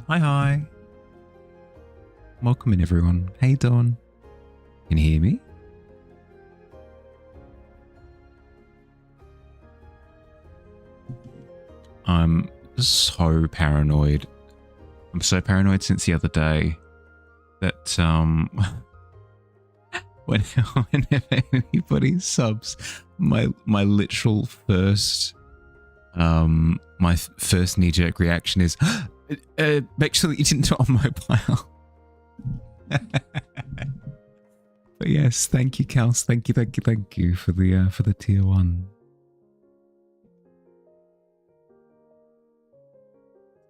Hi. Welcome in, everyone. Hey, Dawn. Can you hear me? I'm so paranoid. I'm so paranoid since the other day that whenever anybody subs, my literal first my first knee-jerk reaction is make sure that you didn't do it on mobile. But yes, thank you, Kels. Thank you for the tier 1.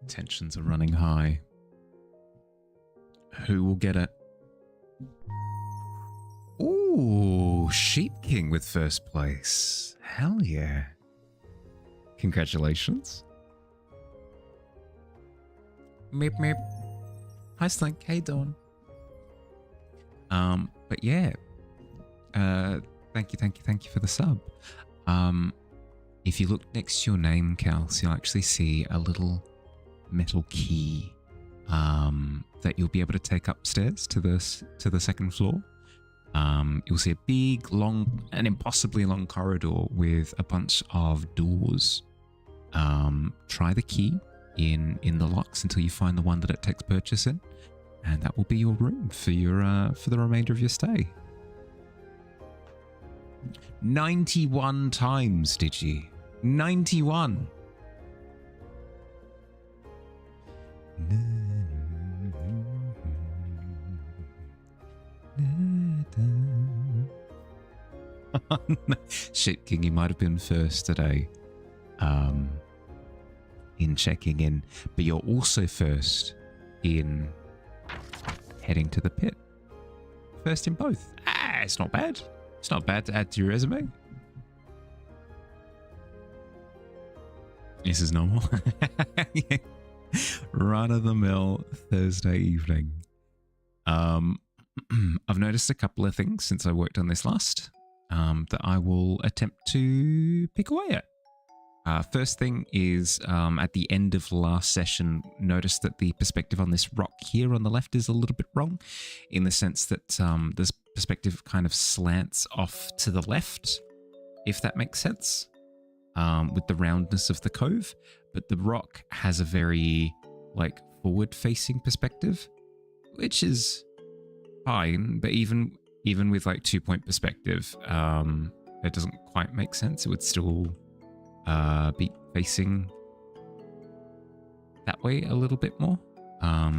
Tensions are running high. Who will get it? Ooh, Sheep King with first place. Hell yeah. Congratulations. Meep meep. Hi Slink, hey Dawn. But yeah. Thank you for the sub. If you look next to your name, Kels, you'll actually see a little metal key that you'll be able to take upstairs to the second floor. You'll see a big, long, and impossibly long corridor with a bunch of doors. Try the key in the locks until you find the one that it takes purchase in, and that will be your room for the remainder of your stay. 91 times, did you? 91. Shit, King, you might have been first today in checking in, but you're also first in heading to the pit. First in both. It's not bad. It's not bad to add to your resume. This is normal. Yeah. Run-of-the-mill Thursday evening. I've noticed a couple of things since I worked on this last that I will attempt to pick away at. First thing is, at the end of last session, notice that the perspective on this rock here on the left is a little bit wrong, in the sense that this perspective kind of slants off to the left, if that makes sense, with the roundness of the cove. But the rock has a very, forward-facing perspective, which is fine, but even with 2-point perspective, it doesn't quite make sense. It would still be facing that way a little bit more.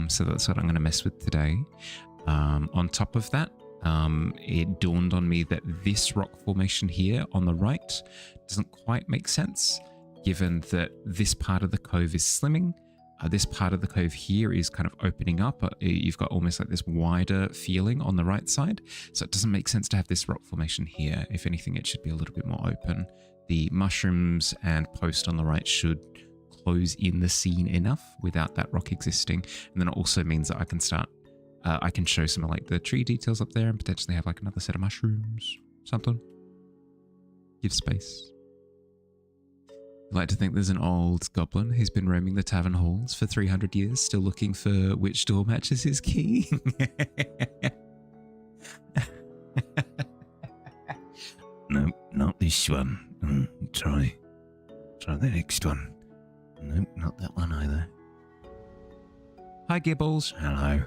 So that's what I'm going to mess with today. On top of that, it dawned on me that this rock formation here on the right doesn't quite make sense, given that this part of the cove is slimming. This part of the cove here is kind of opening up. You've got almost like this wider feeling on the right side. So it doesn't make sense to have this rock formation here. If anything, it should be a little bit more open. The mushrooms and post on the right should close in the scene enough without that rock existing. And then it also means that I can start, I can show some of the tree details up there and potentially have another set of mushrooms, something. Give space. I like to think there's an old goblin who's been roaming the tavern halls for 300 years, still looking for which door matches his key. No, not this one. Try the next one. Nope, not that one either. Hi, Gibbles. Hello.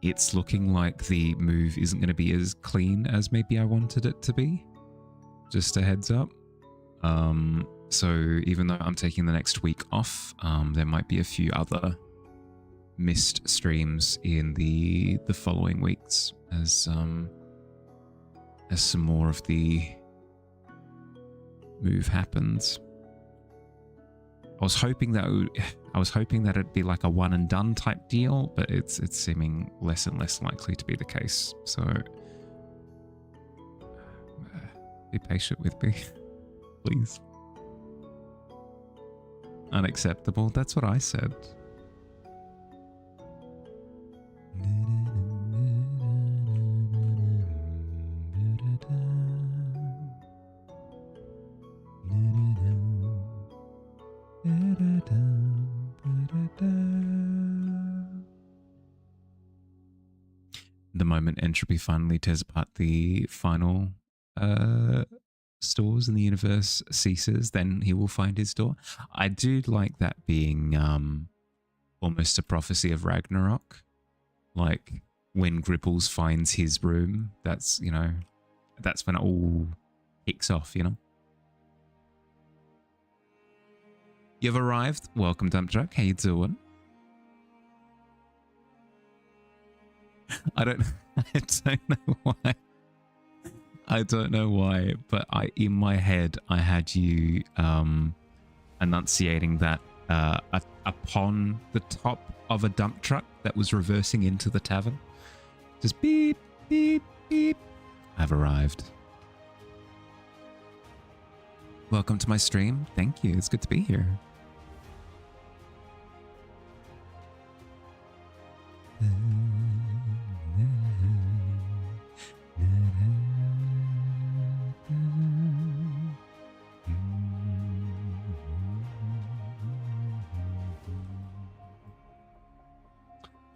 It's looking like the move isn't going to be as clean as maybe I wanted it to be. Just a heads up. So even though I'm taking the next week off, there might be a few other missed streams in the following weeks as some more of the move happens. I was hoping that I was hoping that it'd be like a one and done type deal, but it's seeming less and less likely to be the case. So be patient with me, please. Unacceptable. That's what I said. The moment entropy finally tears apart the final stores in the universe ceases, then he will find his door. I do like that being almost a prophecy of Ragnarok. Like when Gripples finds his room, that's, you know, that's when it all kicks off, you know? You've arrived. Welcome, Dump Truck. How you doing? I don't know why. I don't know why, but in my head I had you enunciating that upon the top of a dump truck that was reversing into the tavern. Just beep, beep, beep. I've arrived. Welcome to my stream. Thank you. It's good to be here.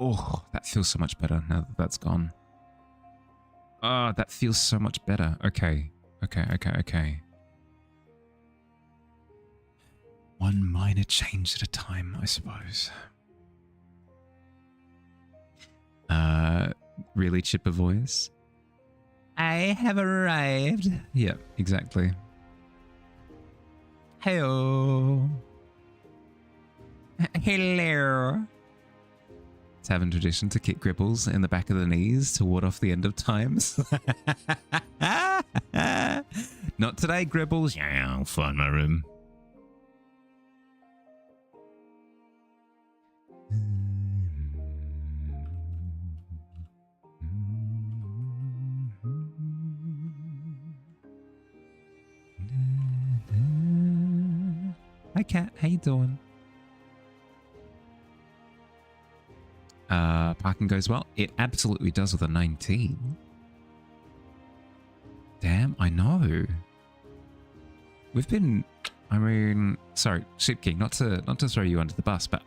Oh, that feels so much better now that that's gone. Ah, that feels so much better. Okay. One minor change at a time, I suppose. Really chipper voice. I have arrived. Yeah, exactly. Hello. Hello. Tavern tradition to kick Gripples in the back of the knees to ward off the end of times. Not today, Gripples. Yeah, I'll find my room. Hi, Cat. How you doing? Parking goes well. It absolutely does with a 19. Damn, I know. We've been, I mean, sorry, Sheep King, not to throw you under the bus, but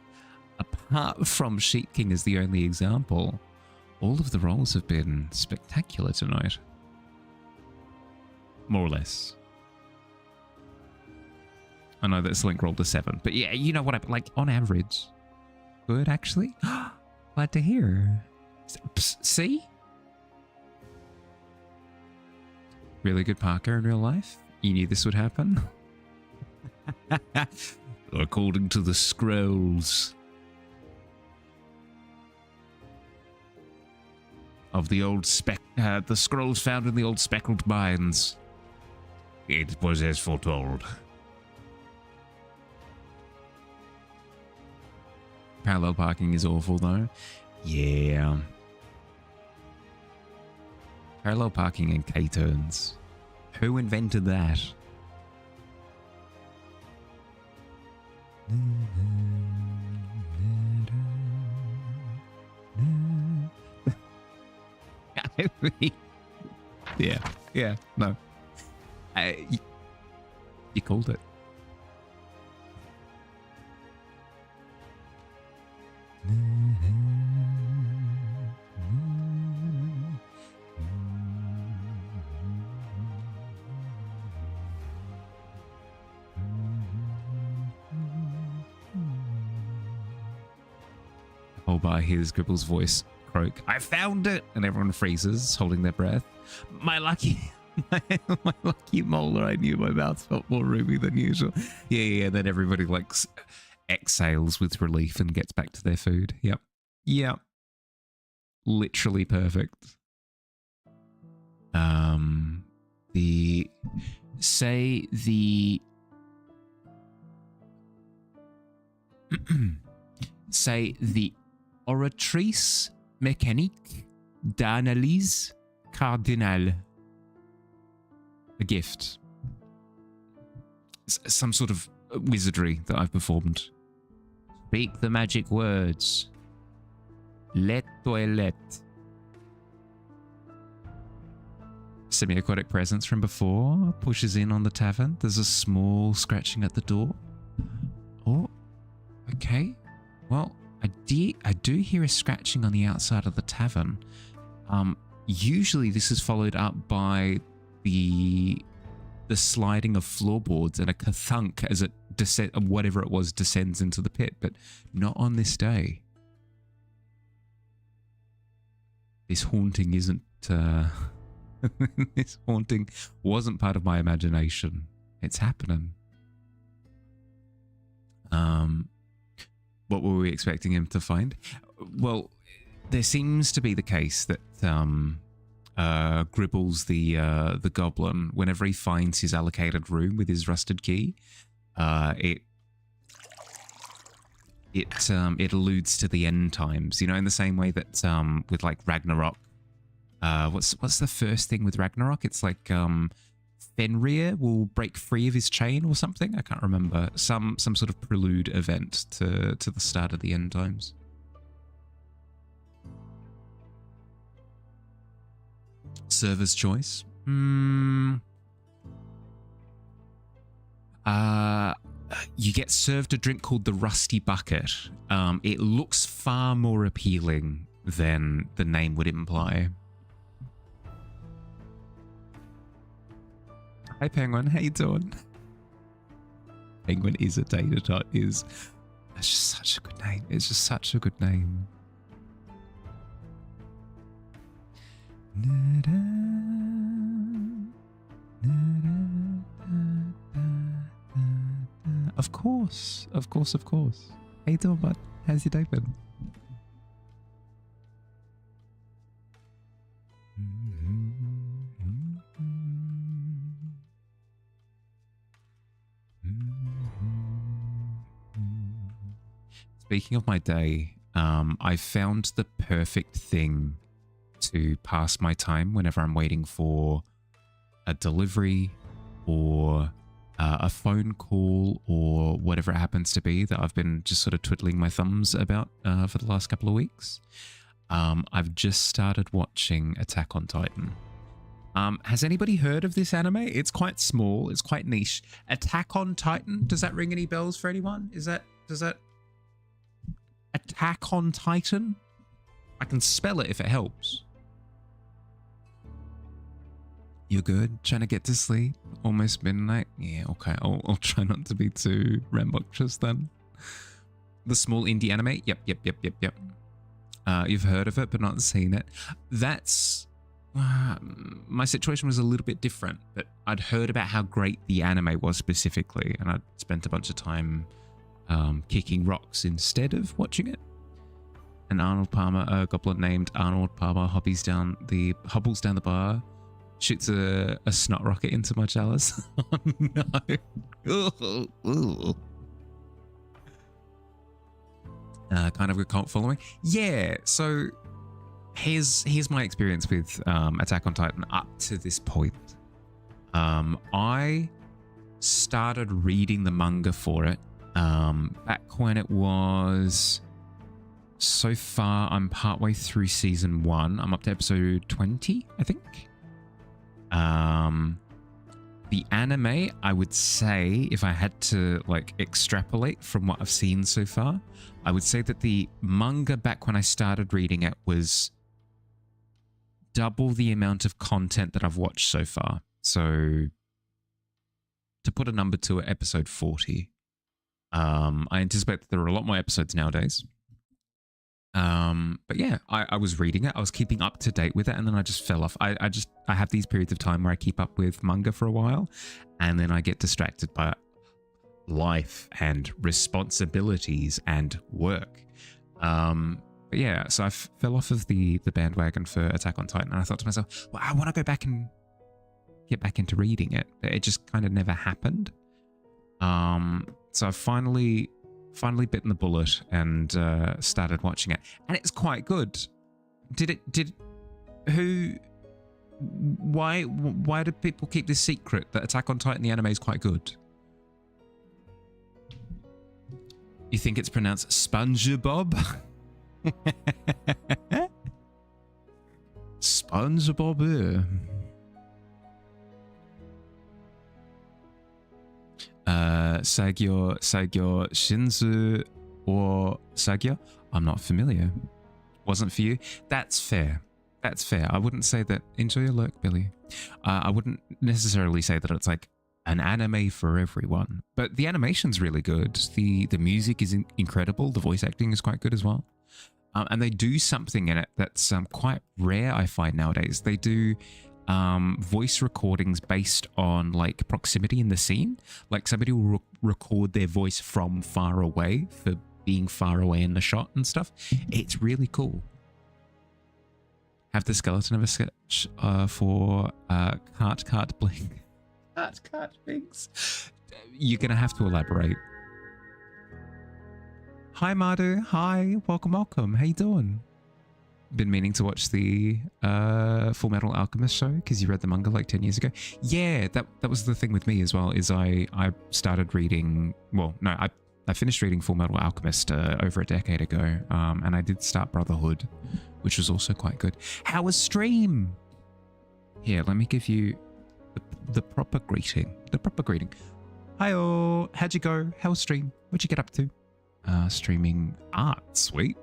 apart from Sheep King as the only example, all of the roles have been spectacular tonight. More or less. I know that Slink rolled a 7, but yeah, you know what I like on average. Good, actually. Glad to hear. See? Really good Parker in real life? You knew this would happen? According to the scrolls of the old the scrolls found in the old speckled mines. it was as foretold. Parallel parking is awful though. Yeah. Parallel parking and K-turns. Who invented that? Yeah, no. You called it. By his Gripple's voice croak, I found it! And everyone freezes, holding their breath. My lucky molar, I knew my mouth felt more roomy than usual. Yeah, then everybody like exhales with relief and gets back to their food. Yep. Literally perfect. C'est the oratrice mécanique d'analyse cardinale. A gift. Some sort of wizardry that I've performed. Speak the magic words. Let toilette. Semi-aquatic presence from before pushes in on the tavern. There's a small scratching at the door. Oh, okay. Well, I do hear a scratching on the outside of the tavern. Usually this is followed up by the sliding of floorboards and a kathunk as it whatever it was descends into the pit, but not on this day. This haunting isn't. This haunting wasn't part of my imagination. It's happening. What were we expecting him to find? Well, there seems to be the case that Gribbles the goblin, whenever he finds his allocated room with his rusted key, it alludes to the end times. You know, in the same way that with like Ragnarok. What's the first thing with Ragnarok? It's like Fenrir will break free of his chain or something. I can't remember. Some sort of prelude event to the start of the end times. Server's choice. You get served a drink called the Rusty Bucket. It looks far more appealing than the name would imply. Hi Penguin, how you doing? Penguin is a data dot is. That's just such a good name. It's just such a good name. Of course, of course, of course. How you doing, bud? How's your day been? Speaking of my day, I found the perfect thing to pass my time whenever I'm waiting for a delivery or a phone call or whatever it happens to be that I've been just sort of twiddling my thumbs about for the last couple of weeks. I've just started watching Attack on Titan. Has anybody heard of this anime? It's quite small. It's quite niche. Attack on Titan. Does that ring any bells for anyone? Does that Attack on Titan? I can spell it if it helps. You're good? Trying to get to sleep? Almost midnight? Yeah, okay. I'll try not to be too rambunctious then. The small indie anime? Yep. You've heard of it, but not seen it. That's... my situation was a little bit different, but I'd heard about how great the anime was specifically, and I'd spent a bunch of time kicking rocks instead of watching it. And Arnold Palmer, a goblin named Arnold Palmer, hobbles down the bar, shoots a snot rocket into my chalice. Oh no! Kind of a cult following. Yeah. So here's my experience with Attack on Titan up to this point. I started reading the manga for it back when it was. So far, I'm partway through season 1. I'm up to episode 20, I think. The anime, I would say, if I had to like extrapolate from what I've seen so far, I would say that the manga back when I started reading it was double the amount of content that I've watched so far. So to put a number to it, episode 40. I anticipate that there are a lot more episodes nowadays. But yeah, I was reading it. I was keeping up to date with it, and then I just fell off. I have these periods of time where I keep up with manga for a while, and then I get distracted by life and responsibilities and work. But yeah, so I fell off of the bandwagon for Attack on Titan, and I thought to myself, well, I want to go back and get back into reading it. It just kind of never happened. So I finally finally bitten the bullet and started watching it, and it's quite good. Why do people keep this secret that Attack on Titan the anime is quite good? You think it's pronounced SpongeBob? SpongeBob. Sagyo Shinzu or Sagyo? I'm not familiar. Wasn't for you? That's fair. That's fair. I wouldn't say that. Enjoy your lurk, Billy. I wouldn't necessarily say that it's like an anime for everyone, but the animation's really good. The music is incredible. The voice acting is quite good as well. And they do something in it that's quite rare, I find, nowadays. They do voice recordings based on like proximity in the scene. Like somebody will record their voice from far away for being far away in the shot and stuff. It's really cool. Have the skeleton of a sketch for Cart Bling. Cart Blinks. You're going to have to elaborate. Hi, Madu. Hi. Welcome. How you doing? Been meaning to watch the Full Metal Alchemist show because you read the manga like 10 years ago. Yeah, that was the thing with me as well, is I started reading, well, no, I finished reading Full Metal Alchemist over a decade ago, and I did start Brotherhood, which was also quite good. How was stream? Here, let me give you the proper greeting. The proper greeting. Hi-oh, how'd you go? How was stream? What'd you get up to? Streaming art, sweet.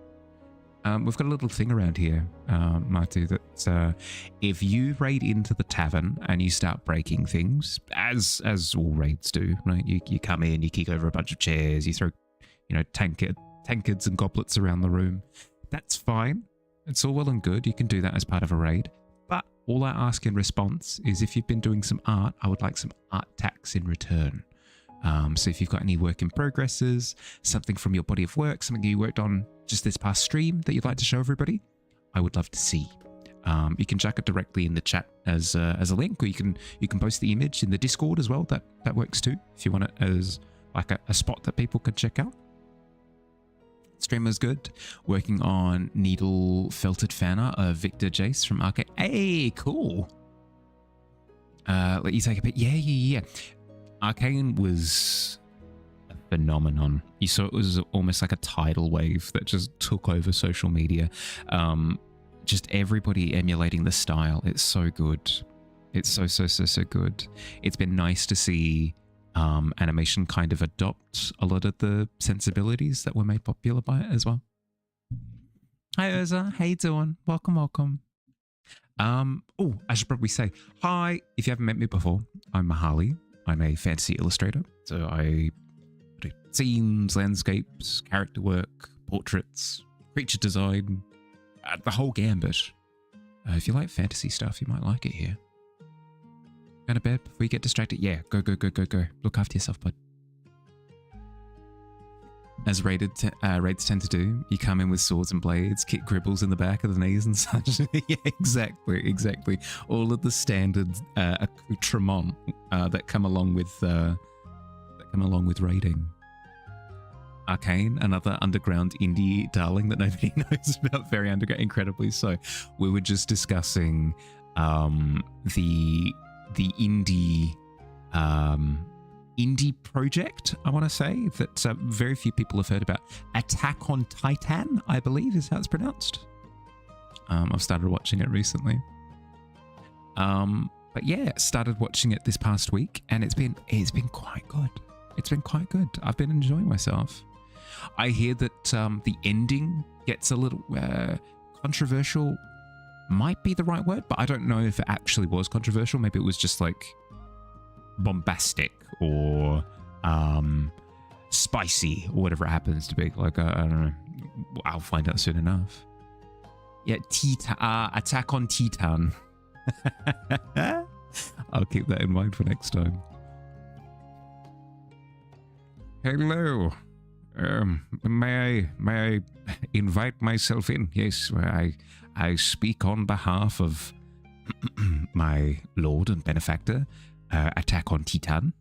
We've got a little thing around here, Martu, that if you raid into the tavern and you start breaking things, as all raids do, right? You come in, you kick over a bunch of chairs, you throw, tankards and goblets around the room. That's fine. It's all well and good. You can do that as part of a raid. But all I ask in response is if you've been doing some art, I would like some art tax in return. So if you've got any work in progresses, something from your body of work, something you worked on just this past stream that you'd like to show everybody, I would love to see. You can chuck it directly in the chat as a link, or you can post the image in the Discord as well. That works too, if you want it as like a spot that people can check out. Streamer's good. Working on needle felted fan art of Victor Jace from Arcade. Hey, cool. Let you take a bit. Yeah. Arcane was a phenomenon. You saw it was almost like a tidal wave that just took over social media. Just everybody emulating the style. It's so good. It's so good. It's been nice to see animation kind of adopt a lot of the sensibilities that were made popular by it as well. Hi Urza, how you doing? Welcome. Oh, I should probably say hi. If you haven't met me before, I'm Mahali. I'm a fantasy illustrator, so I do scenes, landscapes, character work, portraits, creature design, the whole gambit. If you like fantasy stuff, you might like it here. Go to bed before you get distracted. Yeah, go. Look after yourself, bud. As raids tend to do, you come in with swords and blades, kick gribbles in the back of the knees and such. Yeah, exactly. All of the standard accoutrement that come along with raiding. Arcane, another underground indie darling that nobody knows about, very underground, incredibly so. We were just discussing the indie project, I want to say, that very few people have heard about. Attack on Titan, I believe is how it's pronounced. I've started watching it recently. But yeah, started watching it this past week, and it's been quite good. It's been quite good. I've been enjoying myself. I hear that the ending gets a little controversial. Might be the right word, but I don't know if it actually was controversial. Maybe it was just like bombastic or spicy or whatever it happens to be. Like, I don't know. I'll find out soon enough. Yeah, Attack on Titan. I'll keep that in mind for next time. Hello. May I invite myself in? Yes, I speak on behalf of my lord and benefactor, Attack on Titan.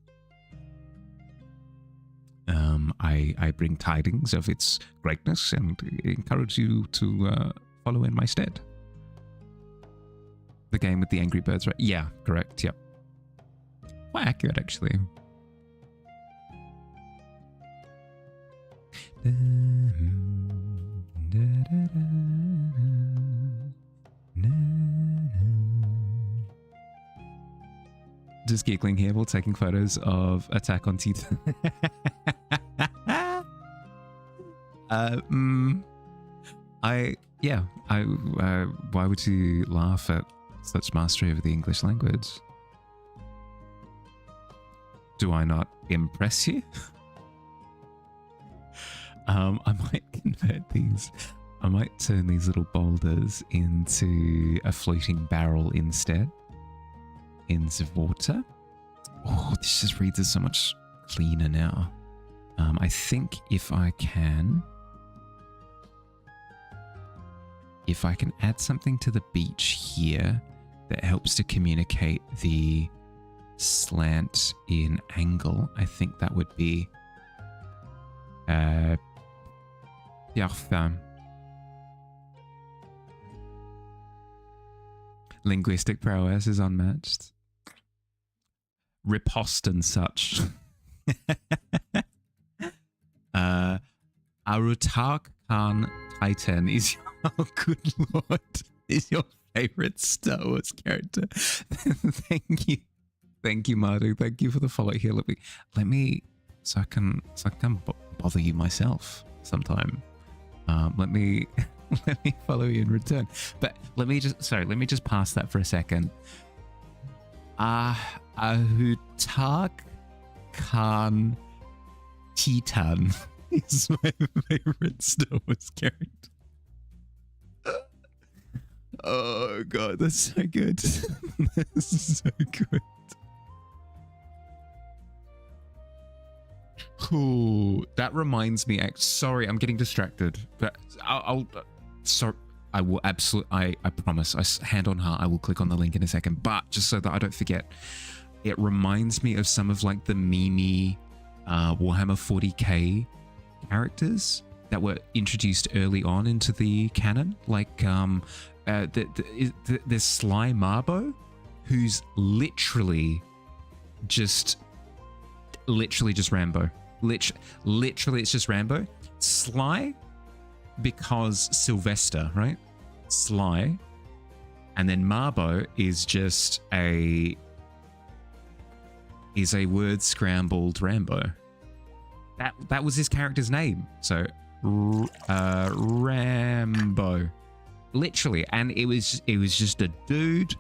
I bring tidings of its greatness and encourage you to follow in my stead. The game with the Angry Birds, right? Yeah, correct. Yep. Quite accurate, actually. Just giggling here while taking photos of Attack on Titan. Why would you laugh at such mastery of the English language? Do I not impress you? I might convert these. I might turn these little boulders into a floating barrel instead. In the water. Oh, this just reads as so much cleaner now. I think if I can add something to the beach here that helps to communicate the slant in angle, I think that would be parfait. Linguistic prowess is unmatched. Riposte and such. Arutak Khan Titan is your good lord, is your favorite Star Wars character. Thank you, Mardu. Thank you for the follow here. Let me so I can bother you myself sometime. Let me follow you in return. But let me just pass that for a second. Ahutak Khan Titan is my favorite Star Wars character. Oh god, that's so good. That's so good. Cool. That reminds me. Sorry, I'm getting distracted. But I will absolutely. I promise. Hand on heart, I will click on the link in a second. But just so that I don't forget, it reminds me of some of like the meme Warhammer 40k characters that were introduced early on into the canon, like there's Sly Marbo, who's literally just Rambo. Literally, it's just Rambo. Sly, because Sylvester, right? Sly, and then Marbo is just a word scrambled Rambo. That was his character's name. So Rambo, literally, and it was just a dude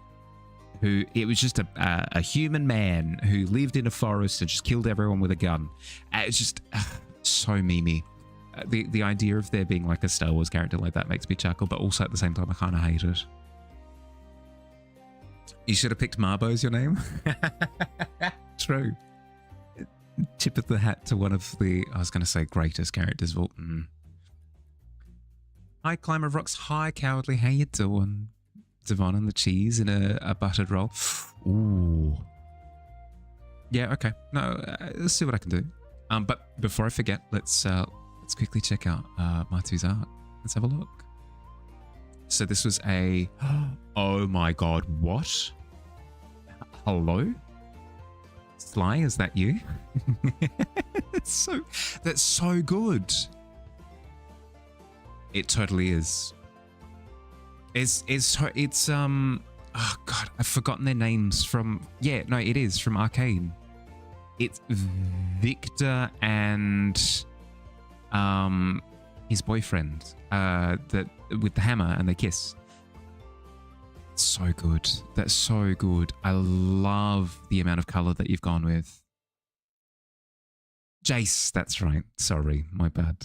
who, it was just a human man who lived in a forest and just killed everyone with a gun. It's just so memey. The idea of there being like a Star Wars character like that makes me chuckle, but also at the same time I kind of hate it. You should have picked Marbo as your name. True. Tip of the hat to one of the, I was going to say greatest characters. Well, Hi, Climber of Rocks. Hi, Cowardly. How you doing? Devon and the cheese in a buttered roll. Ooh. Yeah, okay. No, let's see what I can do. But before I forget, let's quickly check out Matu's art. Let's have a look. So this was a, oh my god, what? Hello? Sly, is that you? That's so good. It totally is. It's oh god, I've forgotten their names from, yeah, no, it is from Arcane. It's Victor and his boyfriend, that with the hammer, and they kiss. So good. That's so good. I love the amount of color that you've gone with. Jace, that's right. Sorry, my bad.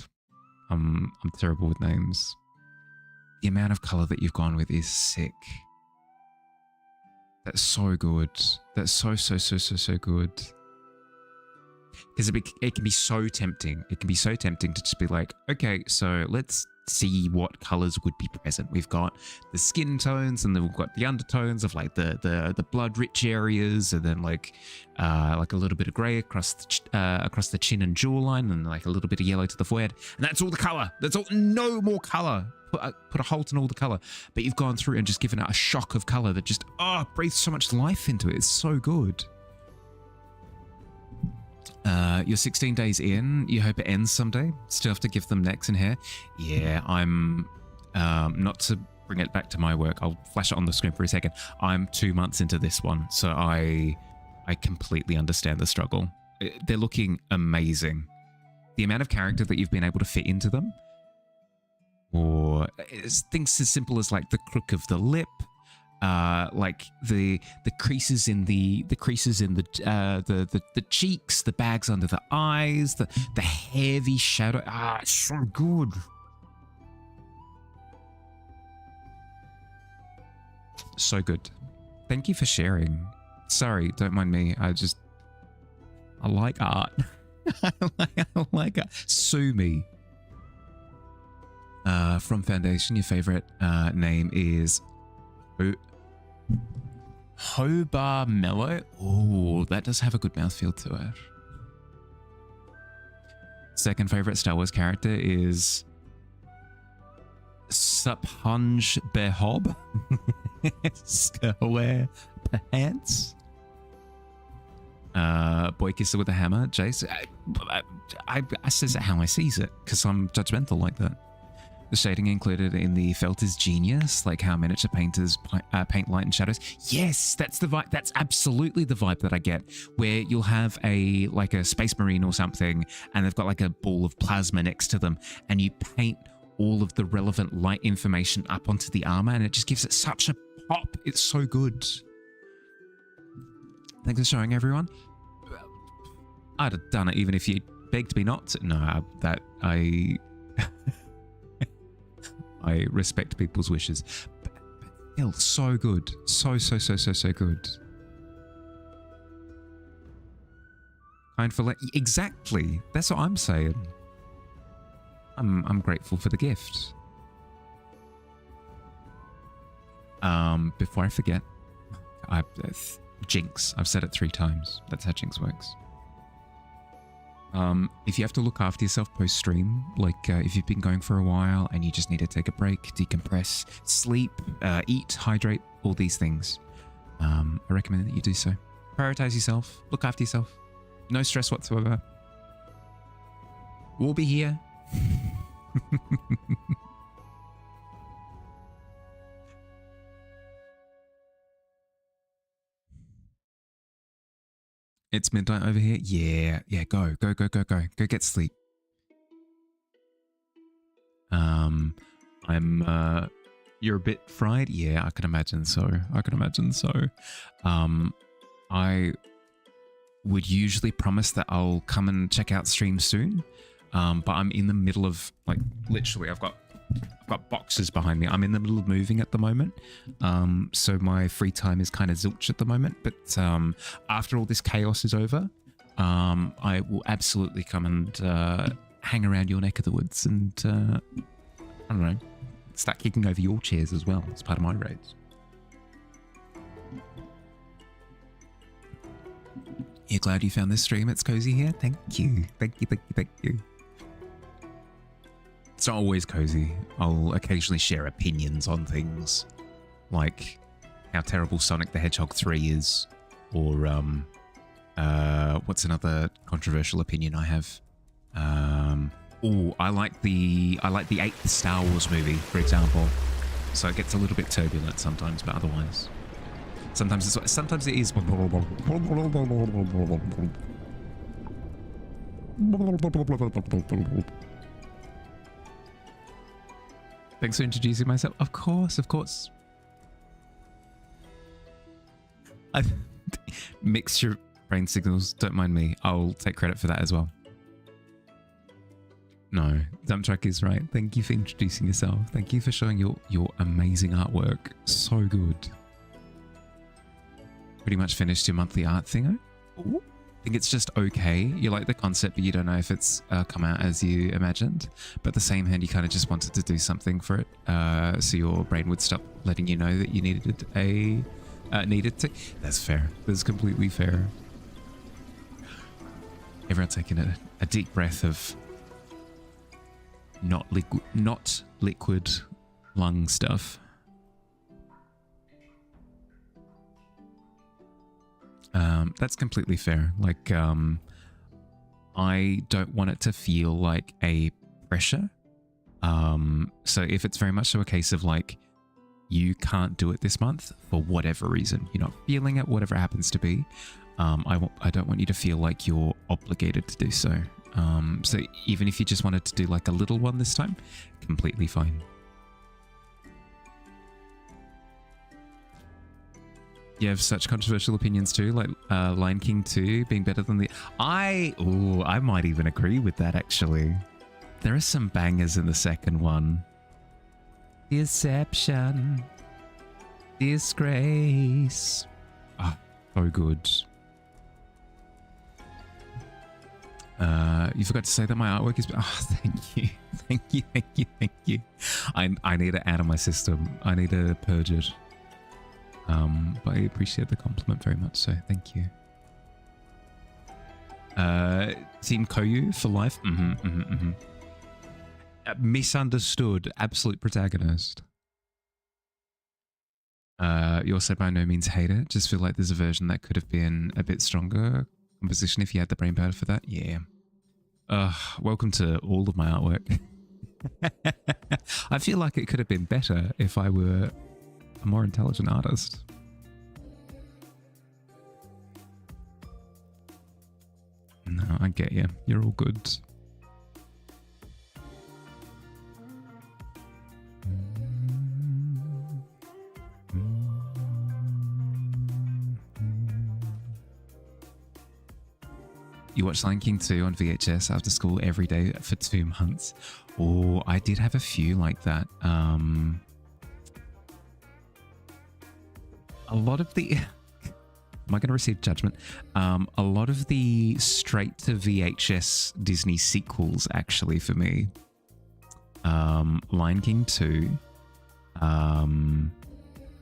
I'm terrible with names. The amount of color that you've gone with is sick. That's so good. That's so good. Because it can be so tempting. It can be so tempting to just be like, okay, so let's see what colors would be present. We've got the skin tones, and then we've got the undertones of like the blood rich areas, and then like a little bit of gray across the chin and jawline, and like a little bit of yellow to the forehead, and that's all the color. That's all. No more color. Put a halt in all the color. But you've gone through and just given it a shock of color that just breathes so much life into it. It's so good. You're 16 days in. You hope it ends someday. Still have to give them necks and hair. Yeah, I'm not to bring it back to my work. I'll flash it on the screen for a second. I'm 2 months into this one, so I completely understand the struggle. They're looking amazing. The amount of character that you've been able to fit into them, or things as simple as like the crook of the lip, like the creases in the cheeks, the bags under the eyes, the heavy shadow. It's so good. So good. Thank you for sharing. Sorry, don't mind me. I like art. I like art. Sue me. From Foundation, your favorite name is Hobar Mellow. Oh, that does have a good mouthfeel to it. Second favorite Star Wars character is Sapunj Behob. Square Pants. Boy Kisser with a Hammer. Jace. I says it how I sees it, because I'm judgmental like that. The shading included in the felt is genius, like how miniature painters paint light and shadows. Yes, that's the vibe. That's absolutely the vibe that I get, where you'll have a space marine or something, and they've got like a ball of plasma next to them, and you paint all of the relevant light information up onto the armor, and it just gives it such a pop. It's so good. Thanks for showing, everyone. I'd have done it even if you begged me not to. No, I respect people's wishes. But still, so good. So good. Kind for exactly. That's what I'm saying. I'm grateful for the gift. Before I forget, Jinx. I've said it 3 times. That's how Jinx works. If you have to look after yourself post-stream, like if you've been going for a while and you just need to take a break, decompress, sleep, eat, hydrate, all these things, I recommend that you do so. Prioritize yourself, look after yourself, no stress whatsoever. We'll be here. It's midnight over here. Yeah, go get sleep. You're a bit fried. Yeah, I can imagine so. I would usually promise that I'll come and check out stream soon, but I'm in the middle of, like, literally I've got boxes behind me. I'm in the middle of moving at the moment, so my free time is kind of zilch at the moment. But after all this chaos is over, I will absolutely come and hang around your neck of the woods and I don't know, start kicking over your chairs as well as part of my raids. Yeah, glad you found this stream. It's cozy here. Thank you. It's not always cozy. I'll occasionally share opinions on things, like how terrible Sonic the Hedgehog 3 is, or what's another controversial opinion I have? I like the 8th Star Wars movie, for example. So it gets a little bit turbulent sometimes, but otherwise, sometimes it is. Thanks for introducing myself. Of course. I've mixed your brain signals. Don't mind me. I'll take credit for that as well. No, Dump Truck is right. Thank you for introducing yourself. Thank you for showing your amazing artwork. So good. Pretty much finished your monthly art thingo. Ooh. think it's just okay. You like the concept, but you don't know if it's come out as you imagined. But at the same hand, you kind of just wanted to do something for it, so your brain would stop letting you know that you needed to. That's fair. That's completely fair. Everyone taking a deep breath of not liquid lung stuff. That's completely fair. Like, I don't want it to feel like a pressure. So if it's very much so a case of like, you can't do it this month for whatever reason, you're not feeling it, whatever it happens to be, I don't want you to feel like you're obligated to do so. So even if you just wanted to do like a little one this time, completely fine. You have such controversial opinions too, like Lion King 2 being better than the... I might even agree with that, actually. There are some bangers in the second one. Deception. Disgrace. Ah, so good. You forgot to say that my artwork is... Oh, thank you. Thank you, thank you, thank you. I need it out of my system. I need to purge it. But I appreciate the compliment very much, so thank you. Team Koyu for life. Misunderstood. Absolute protagonist. You also by no means hate it. Just feel like there's a version that could have been a bit stronger composition if you had the brain power for that. Yeah. Welcome to all of my artwork. I feel like it could have been better if I were a more intelligent artist. No, I get you. You're all good. You watched Lion King 2 on VHS after school every day for 2 months. Oh, I did have a few like that. A lot of the... Am I going to receive judgment? A lot of the straight to VHS Disney sequels, actually, for me. Lion King 2.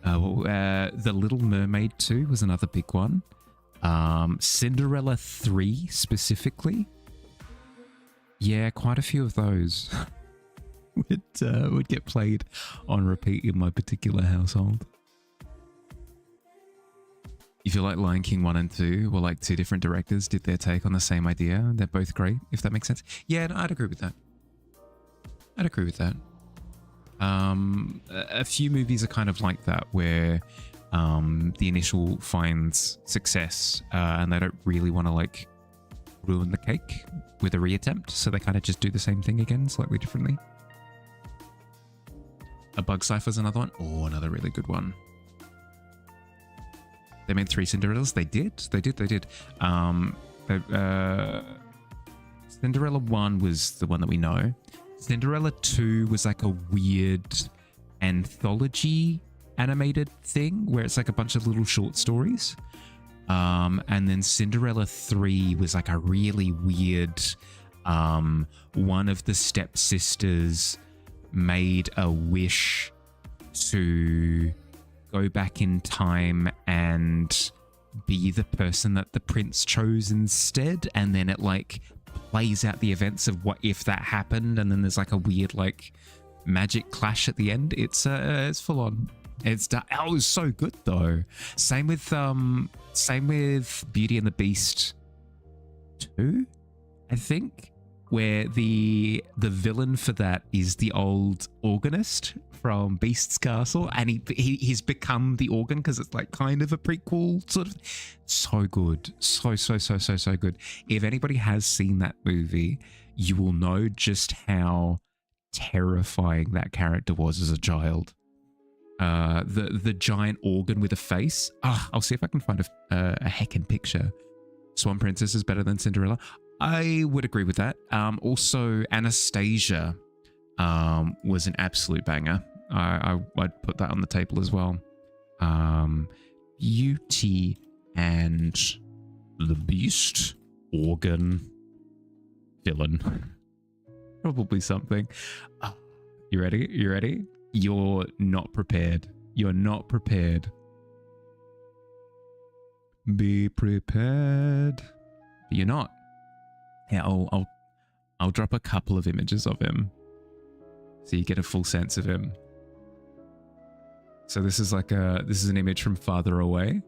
The Little Mermaid 2 was another big one. Cinderella 3 specifically. Yeah, quite a few of those would get played on repeat in my particular household. You feel like Lion King 1 and 2 were like two different directors did their take on the same idea. They're both great, if that makes sense. Yeah, no, I'd agree with that. I'd agree with that. A few movies are kind of like that, where the initial finds success and they don't really want to like ruin the cake with a reattempt, so they kind of just do the same thing again, slightly differently. A Bug's Life was another one. Oh, another really good one. They made 3 Cinderellas. They did. Cinderella 1 was the one that we know. Cinderella 2 was like a weird anthology animated thing where it's like a bunch of little short stories. And then Cinderella 3 was like a really weird, one of the stepsisters made a wish to go back in time and be the person that the prince chose instead, and then it like plays out the events of what if that happened, and then there's like a weird like magic clash at the end. It's full on. It was so good though. Same with Beauty and the Beast 2, I think, where the villain for that is the old organist from Beast's Castle, and he's become the organ because it's like kind of a prequel sort of. So good. So good. If anybody has seen that movie, you will know just how terrifying that character was as a child. The giant organ with a face. I'll see if I can find a heckin' picture. Swan Princess is better than Cinderella. I would agree with that. Also, Anastasia was an absolute banger. I'd put that on the table as well. Beauty and the Beast, Organ, Villain. Probably something. You ready? You ready? You're not prepared. You're not prepared. Be prepared. But you're not. Yeah, I'll drop a couple of images of him so you get a full sense of him. So this is an image from further away,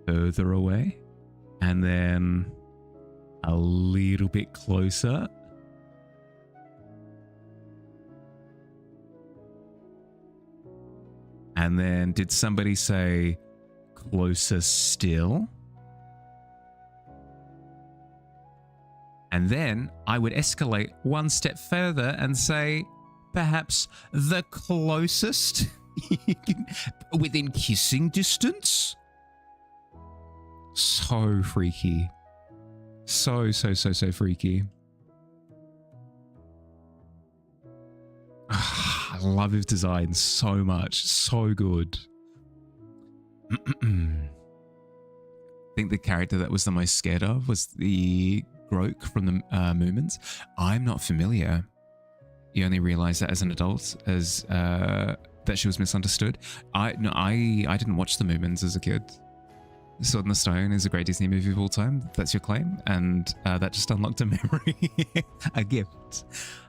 and then a little bit closer. And then did somebody say closer still? And then I would escalate one step further and say perhaps the closest within kissing distance. So freaky. So freaky. I love his design so much. So good. I think the character that was the most scared of was the Groke from the Moomins. I'm not familiar. You only realize that as an adult, as that she was misunderstood. I didn't watch the Moomins as a kid. Sword in the Stone is a great Disney movie of all time. That's your claim, and that just unlocked a memory, a gift.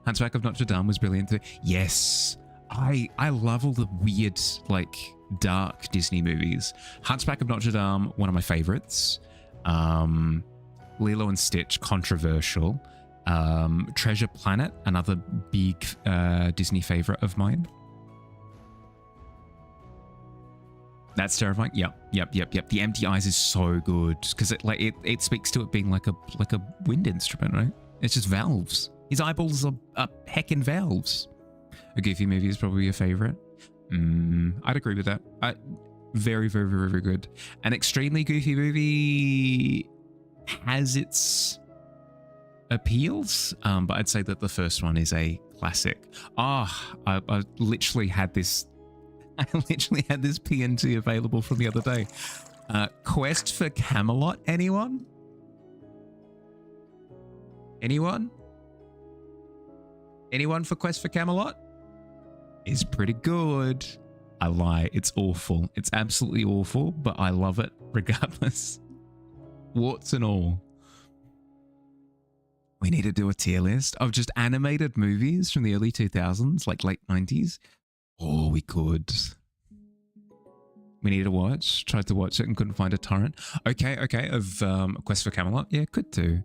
Hunchback of Notre Dame was brilliant too. Yes, I love all the weird, like, dark Disney movies. Hunchback of Notre Dame, one of my favorites. Lilo and Stitch, controversial. Treasure Planet, another big Disney favorite of mine. That's terrifying. Yep. The Empty Eyes is so good because it speaks to it being like a wind instrument, right? It's just valves. His eyeballs are heckin' valves. A Goofy movie is probably your favorite. I'd agree with that. Very good. An extremely goofy movie has its appeals, but I'd say that the first one is a classic. I literally had this PNG available from the other day. Quest for Camelot, anyone? Anyone for Quest for Camelot? It's pretty good. I lie, it's awful. It's absolutely awful, but I love it regardless. Warts and all. We need to do a tier list of just animated movies from the early 2000s, like late 90s. Oh, we could. We need to watch. Tried to watch it and couldn't find a torrent. Okay. Of Quest for Camelot. Yeah, could do.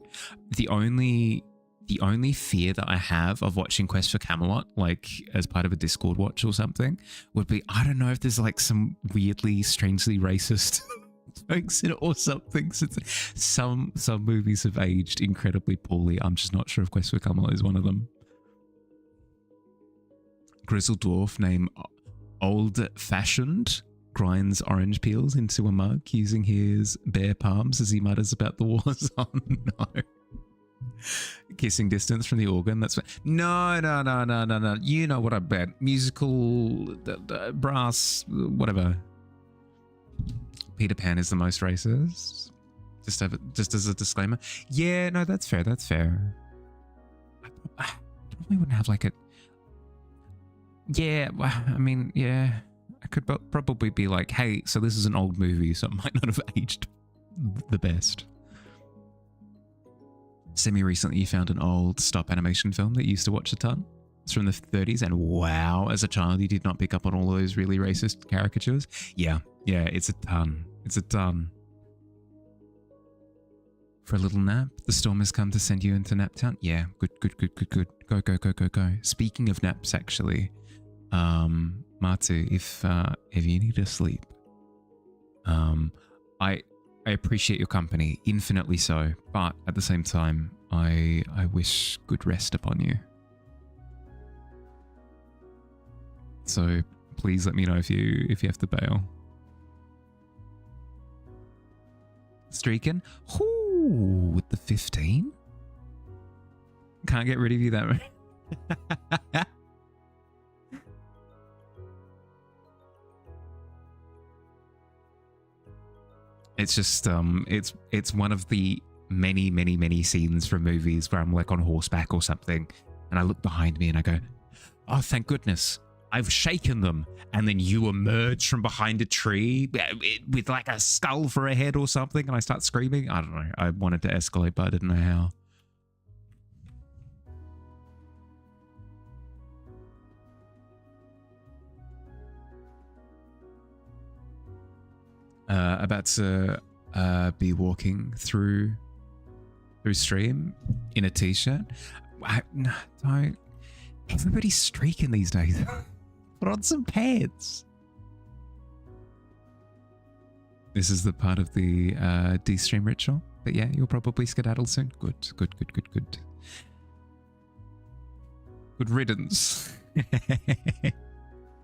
The only fear that I have of watching Quest for Camelot, like as part of a Discord watch or something, would be, I don't know if there's like some weirdly, strangely racist jokes in it or something. Since some movies have aged incredibly poorly. I'm just not sure if Quest for Camelot is one of them. Grizzled dwarf named Old Fashioned grinds orange peels into a mug using his bare palms as he mutters about the war zone. No. Kissing distance from the organ. That's no. You know what I bet. Musical, brass, whatever. Peter Pan is the most racist. Just as a disclaimer. Yeah, no, that's fair. That's fair. I probably wouldn't have like a. Yeah, I mean, yeah. I could probably be like, hey, so this is an old movie, so it might not have aged the best. Semi-recently, you found an old stop animation film that you used to watch a ton. It's from the 30s, and wow, as a child, you did not pick up on all those really racist caricatures. Yeah, it's a ton. It's a ton. For a little nap, the storm has come to send you into Naptown. Yeah, good. Go. Speaking of naps, actually, Martu, if you need to sleep, I appreciate your company, infinitely so, but at the same time, I wish good rest upon you. So please let me know if you have to bail. Streaking? Ooh, with the 15? Can't get rid of you that way. It's just it's one of the many scenes from movies where I'm like on horseback or something, and I look behind me and I go, "Oh, thank goodness, I've shaken them." And then you emerge from behind a tree with like a skull for a head or something, and I start screaming. I don't know. I wanted to escalate, but I didn't know how. About to be walking through stream in a t-shirt. No, don't. Everybody's streaking these days. Put on some pants. This is the part of the de-stream ritual. But yeah, you'll probably skedaddle soon. Good. Good riddance.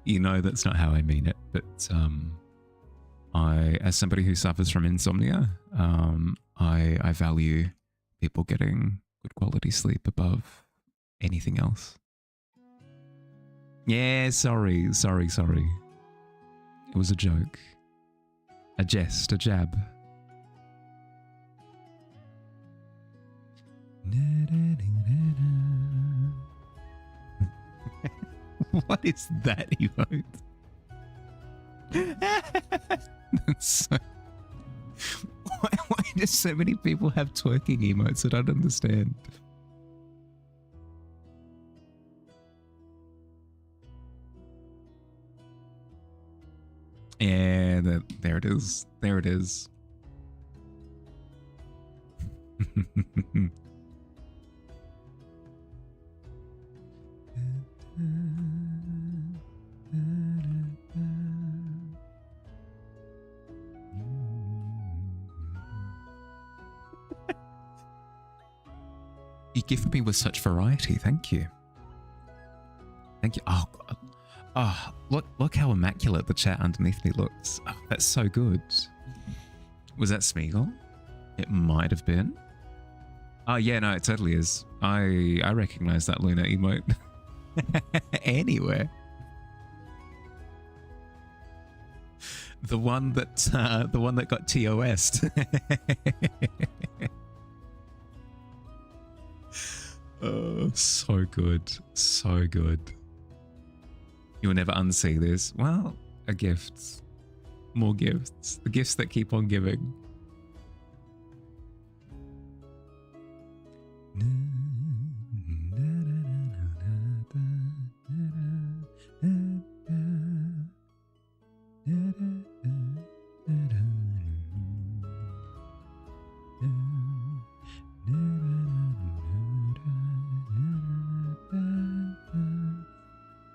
You know that's not how I mean it, but I, as somebody who suffers from insomnia, I value people getting good quality sleep above anything else. Yeah, sorry. It was a joke. A jest, a jab. What is that emote? That's so... why do so many people have twerking emotes? I don't understand. Yeah, there it is. There it is. You gift me with such variety. Thank you. Thank you. Oh, God. Oh, look how immaculate the chat underneath me looks. Oh, that's so good. Was that Smeagol? It might have been. Oh, yeah, no, it totally is. I recognize that Luna emote. Anywhere. The one that got TOS'd. Oh, so good. So good. You'll never unsee this. Well, a gift. More gifts. The gifts that keep on giving.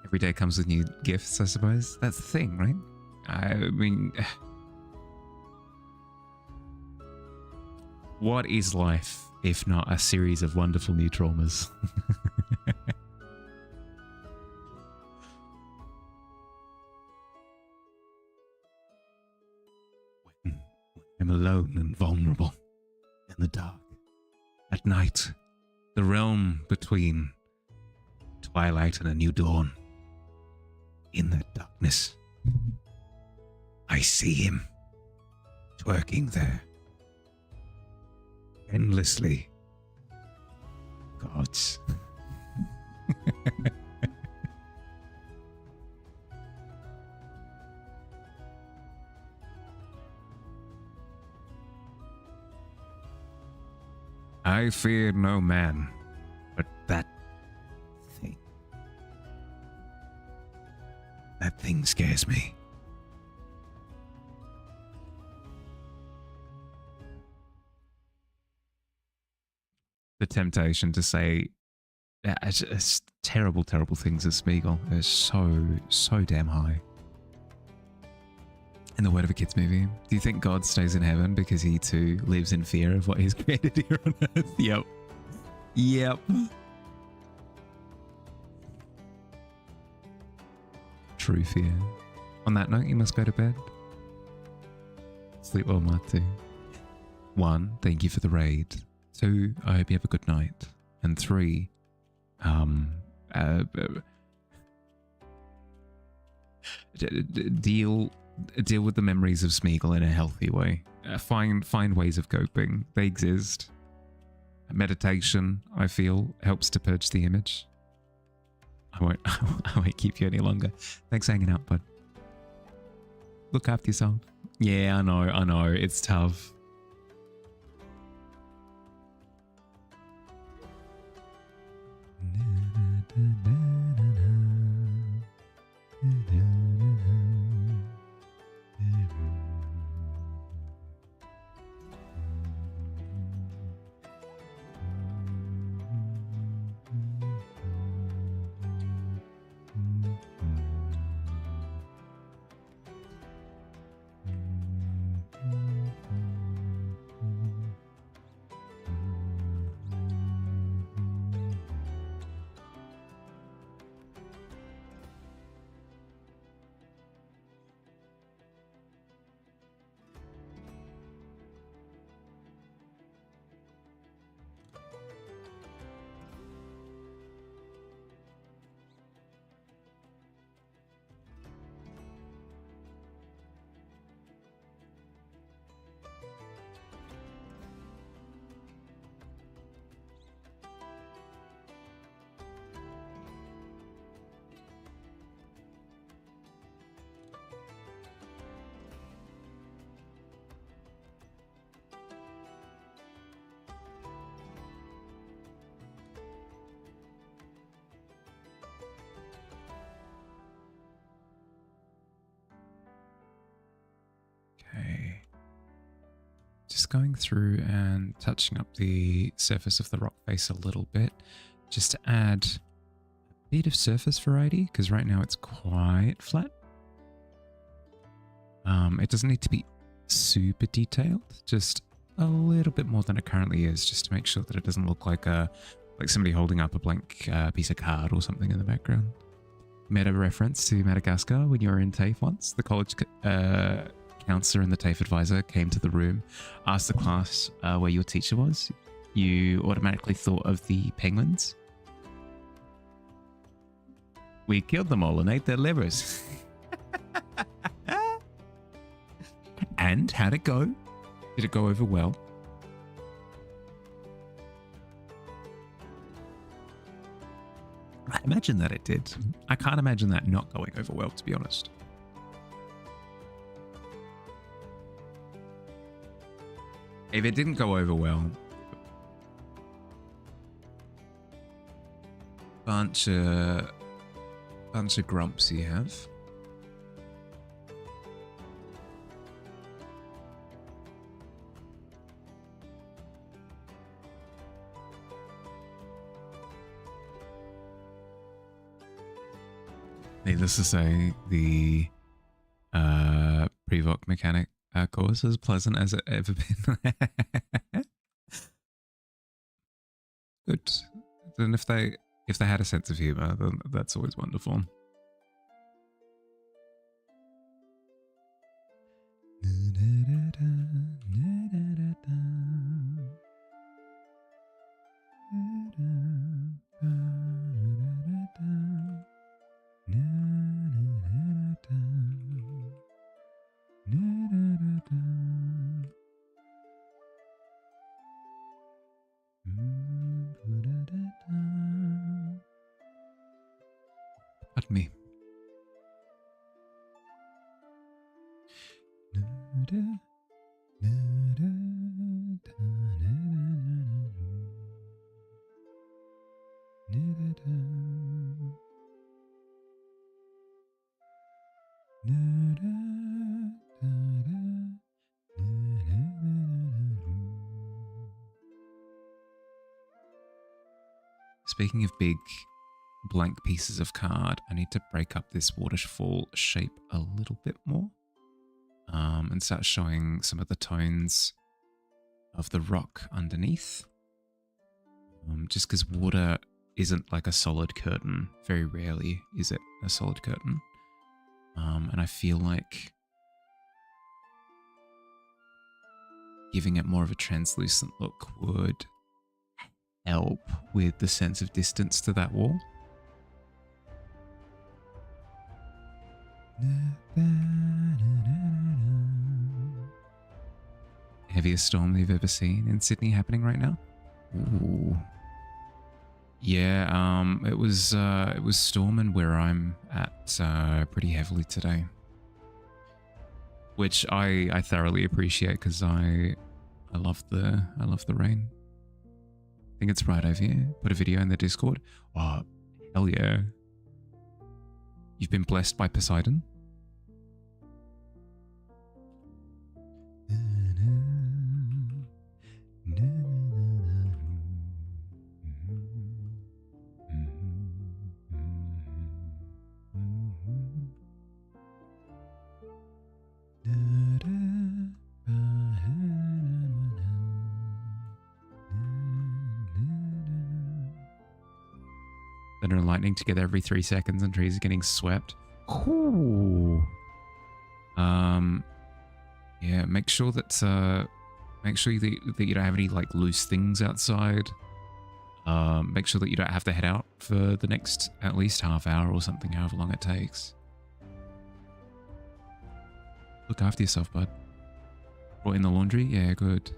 Every day comes with new gifts, I suppose. That's the thing, right? I mean, what is life if not a series of wonderful new traumas? When I'm alone and vulnerable in the dark, at night, the realm between twilight and a new dawn. In that darkness, I see him twerking there, endlessly. Gods. I fear no man, but that thing. That thing scares me. The temptation to say terrible things as Smeagol is so damn high. In the word of a kids movie, do you think God stays in heaven because he too lives in fear of what he's created here on earth? Yep. Yep. True fear. On that note, you must go to bed. Sleep well, Marty. 1, thank you for the raid. 2, I hope you have a good night. And 3, deal deal with the memories of Smeagol in a healthy way. Find ways of coping. They exist. Meditation, I feel, helps to purge the image. I won't keep you any longer. Thanks for hanging out, bud. Look after yourself. Yeah, I know. It's tough. Okay. Just going through and touching up the surface of the rock face a little bit, just to add a bit of surface variety, because right now it's quite flat. It doesn't need to be super detailed, just a little bit more than it currently is, just to make sure that it doesn't look like somebody holding up a blank piece of card or something in the background. Meta reference to Madagascar when you were in TAFE once. The college counselor and the TAFE advisor came to the room, asked the class where your teacher was. You automatically thought of the penguins. We killed them all and ate their livers. And how'd it go? Did it go over well? I imagine that it did. I can't imagine that not going over well, to be honest. If it didn't go over well, bunch of grumps you have. Needless to say, the Prevoc mechanic course as pleasant as it ever been. Good. Then if they had a sense of humor, then that's always wonderful. Pardon me. Speaking of big blank pieces of card, I need to break up this waterfall shape a little bit more and start showing some of the tones of the rock underneath. Just because water isn't like a solid curtain. Very rarely is it a solid curtain. And I feel like giving it more of a translucent look would help with the sense of distance to that wall. heaviest storm you've ever seen in Sydney happening right now? Ooh. Yeah, it was storming where I'm at pretty heavily today, which I thoroughly appreciate because I love the rain. I think it's right over here. Put a video in the Discord. Oh, hell yeah! You've been blessed by Poseidon. Thunder and lightning together every 3 seconds and trees are getting swept. Ooh. Yeah, make sure that you don't have any like loose things outside. Make sure that you don't have to head out for the next at least half hour or something, however long it takes. Look after yourself, bud. Brought in the laundry? Yeah, good.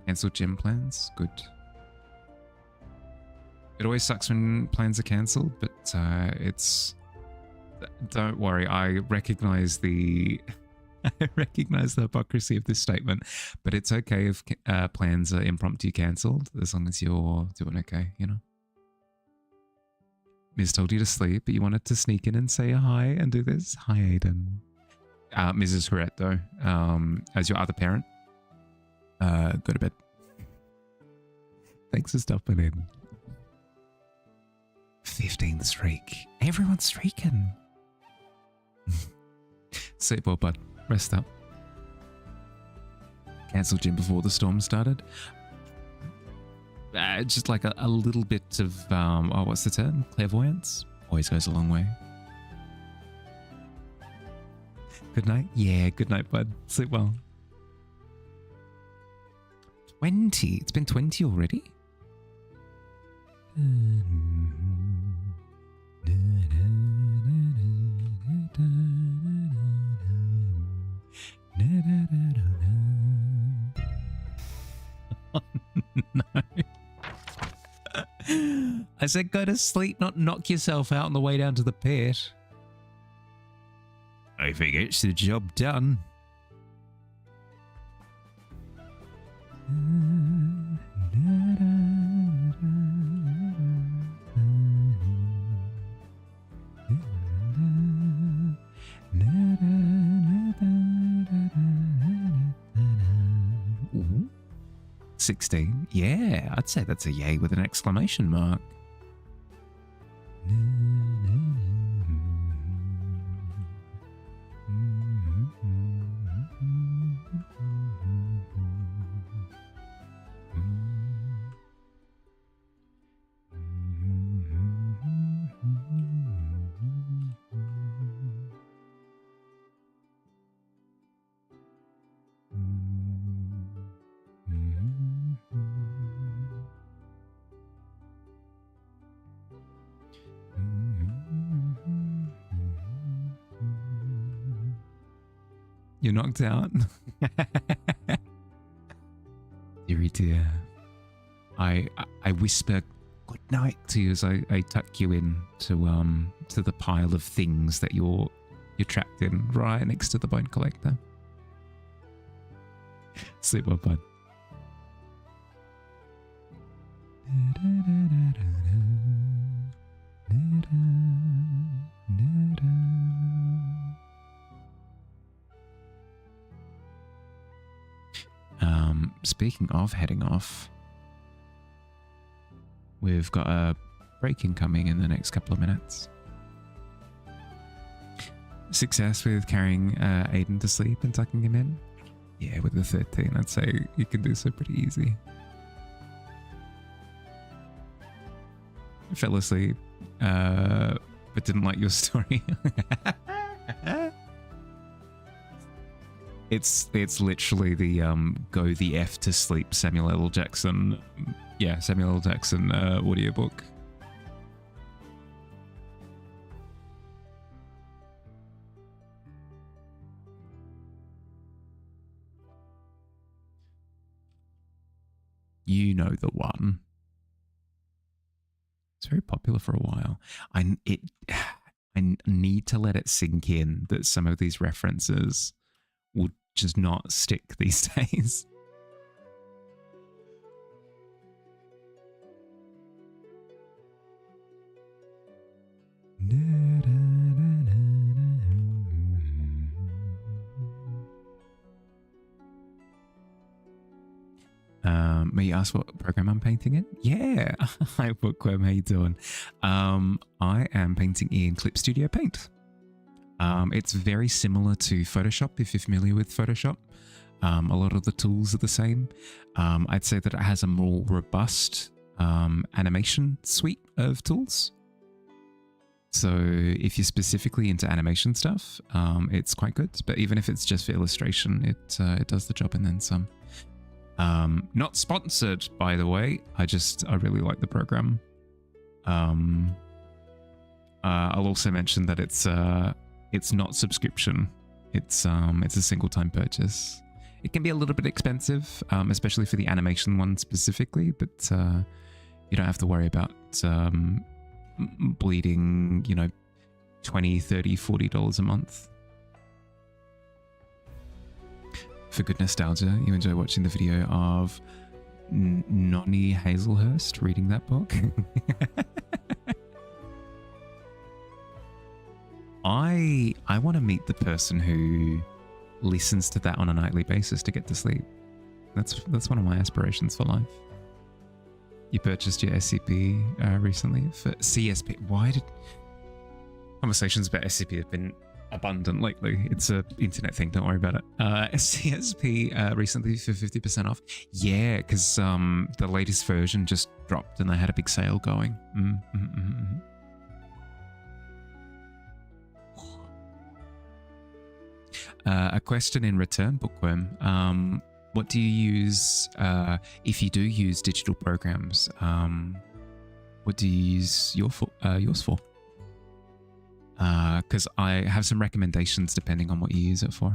Cancel gym plans? Good. It always sucks when plans are cancelled, but it's... Don't worry, I recognize the... I recognize the hypocrisy of this statement, but it's okay if plans are impromptu cancelled, as long as you're doing okay, you know? Miz told you to sleep, but you wanted to sneak in and say hi and do this. Hi, Aiden. Mrs. Correct, though, as your other parent, go to bed. Thanks for stopping in. 15th streak. Everyone's streaking. Sleep well, bud. Rest up. Cancel gym before the storm started. Just like a little bit of, oh, what's the term? Clairvoyance? Always goes a long way. Good night? Yeah, good night, bud. Sleep well. 20? It's been 20 already? Oh, no. I said go to sleep, not knock yourself out on the way down to the pit. I think it's the job done. Ooh. 16. Yeah, I'd say that's a yay with an exclamation mark. You're knocked out? Deary dear. I whisper good night to you as I tuck you in to the pile of things that you're trapped in right next to the bone collector. Sleep well, bud. Speaking of heading off, we've got a break-in coming in the next couple of minutes. Success with carrying Aiden to sleep and tucking him in? Yeah, with the 13, I'd say you can do so pretty easy. I fell asleep, but didn't like your story. It's literally the go the F to sleep Samuel L. Jackson. Yeah, Samuel L. Jackson audiobook. You know the one. It's very popular for a while. I need to let it sink in that some of these references will just not stick these days. May you ask what program I'm painting in? Yeah. Hi, Bookworm. How you doing? I am painting in Clip Studio Paint. It's very similar to Photoshop, if you're familiar with Photoshop. A lot of the tools are the same. I'd say that it has a more robust animation suite of tools. So if you're specifically into animation stuff, it's quite good. But even if it's just for illustration, it does the job and then some. Not sponsored, by the way. I really like the program. I'll also mention that it's not subscription. It's a single time purchase. It can be a little bit expensive, especially for the animation one specifically, but you don't have to worry about bleeding, $20, $30, $40 a month. For good nostalgia, you enjoy watching the video of Nonny Hazelhurst reading that book? I want to meet the person who listens to that on a nightly basis to get to sleep. That's one of my aspirations for life. You purchased your SCP recently for CSP. Why did conversations about SCP have been abundant lately? It's a internet thing, don't worry about it. CSP recently for 50% off. Yeah, because the latest version just dropped and they had a big sale going. A question in return, Bookworm. What do you use if you do use digital programs? What do you use yours for? Because I have some recommendations depending on what you use it for.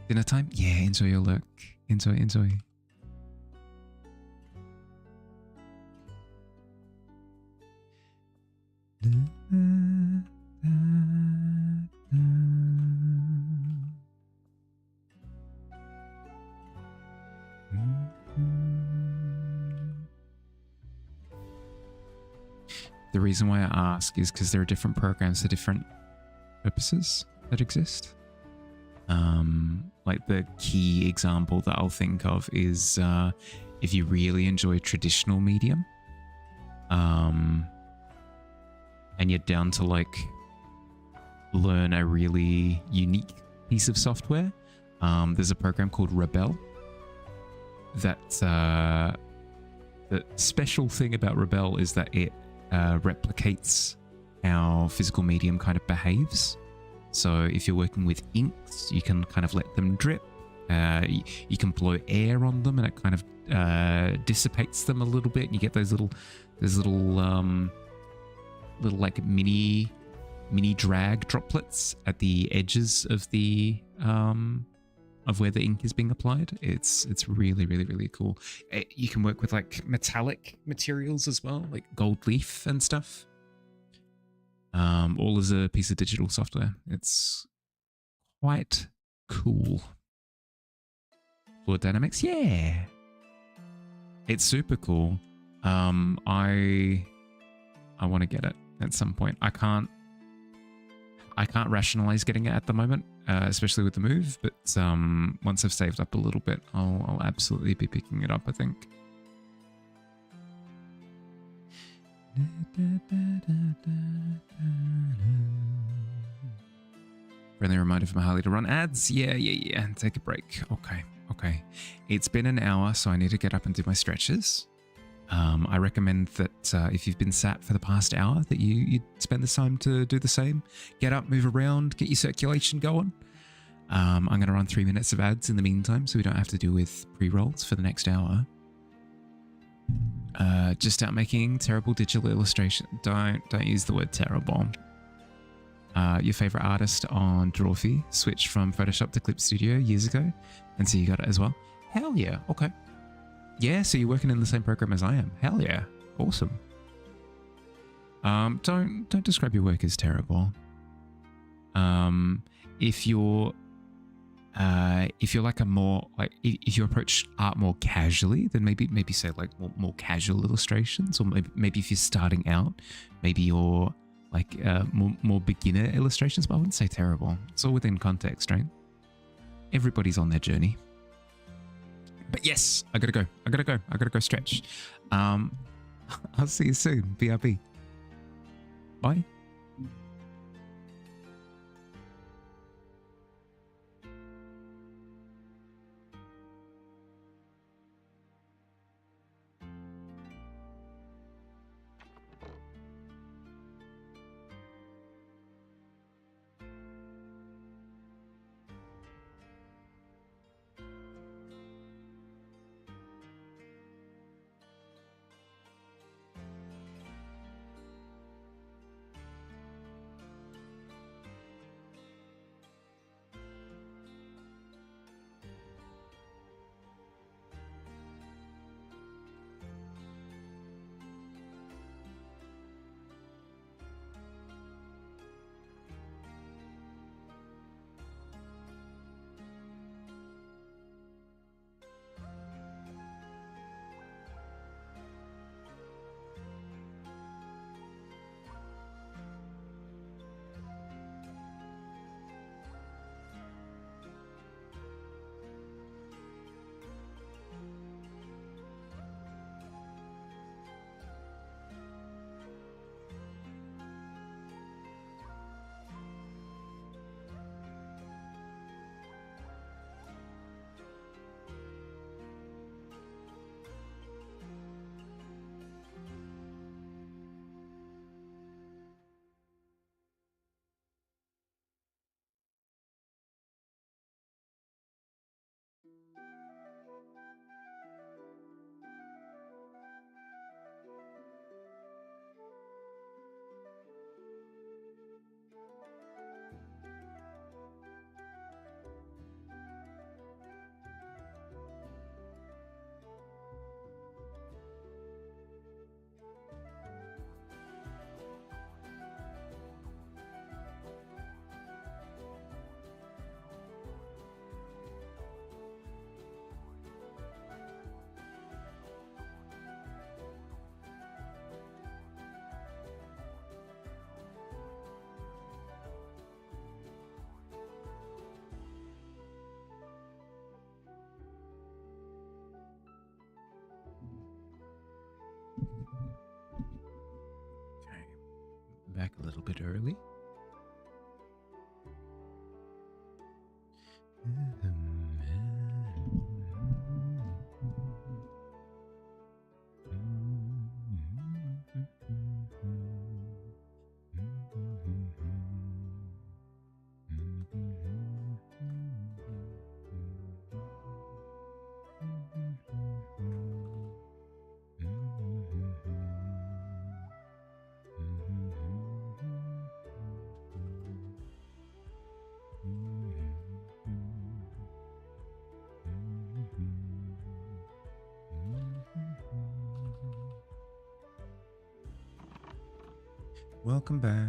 Dinner time? Yeah, enjoy your look. Enjoy. The reason why I ask is because there are different programs for different purposes that exist. Like the key example that I'll think of is if you really enjoy traditional medium, and you're down to like learn a really unique piece of software, there's a program called Rebel. The special thing about Rebel is that it replicates how physical medium kind of behaves. So if you're working with inks, you can kind of let them drip. You can blow air on them, and it kind of dissipates them a little bit, and you get those little like mini drag droplets at the edges of the of where the ink is being applied. It's really cool. You can work with like metallic materials as well, like gold leaf and stuff. All as a piece of digital software. It's quite cool. Fluid dynamics, yeah. It's super cool. I want to get it at some point. I can't rationalize getting it at the moment, especially with the move, but once I've saved up a little bit, I'll absolutely be picking it up, I think. Friendly reminder from Harley to run ads. Yeah. Take a break. Okay. It's been an hour, so I need to get up and do my stretches. I recommend that if you've been sat for the past hour, that you spend the time to do the same. Get up, move around, get your circulation going. I'm going to run 3 minutes of ads in the meantime, so we don't have to deal with pre-rolls for the next hour. Just out making terrible digital illustration. Don't use the word terrible. Your favorite artist on Drawfee switched from Photoshop to Clip Studio years ago, and so you got it as well. Hell yeah, okay. Yeah, so you're working in the same program as I am. Hell yeah. Awesome. Don't describe your work as terrible. If you're like a more like if you approach art more casually, then maybe say like more casual illustrations, or maybe if you're starting out, maybe you're like more beginner illustrations. But I wouldn't say terrible. It's all within context, right? Everybody's on their journey. But yes, I gotta go stretch. I'll see you soon. BRB. Bye. Back a little bit early. Welcome back.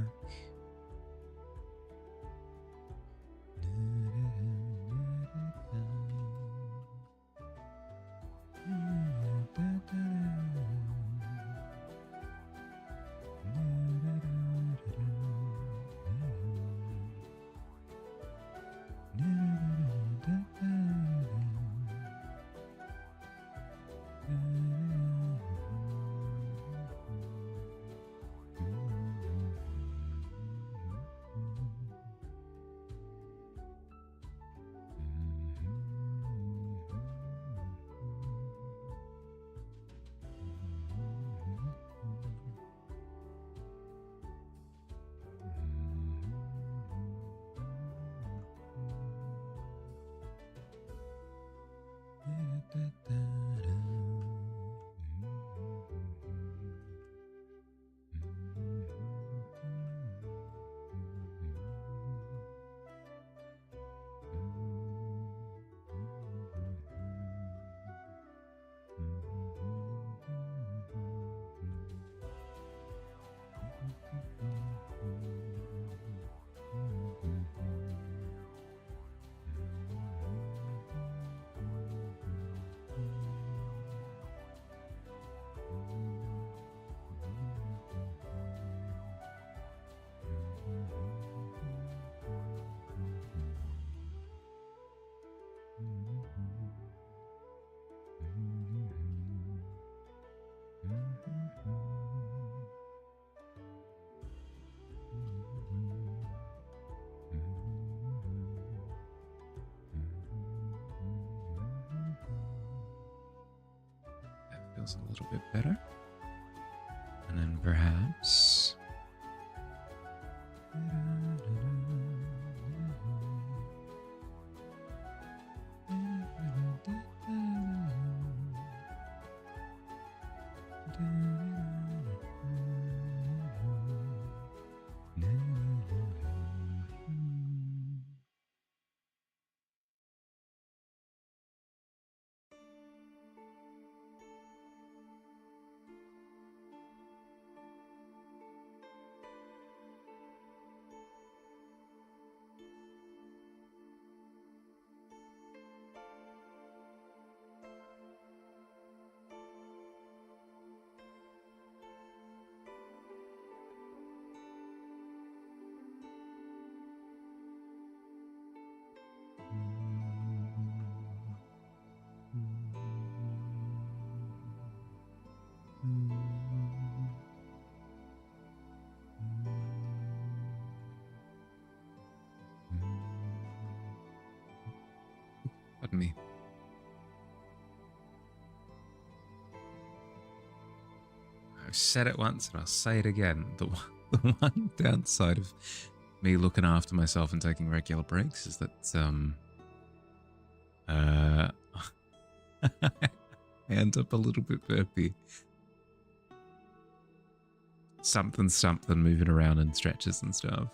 feels a little bit better. And then perhaps... Pardon me. I've said it once and I'll say it again. The one downside of me looking after myself and taking regular breaks is that I end up a little bit burpy. Something moving around in stretches and stuff.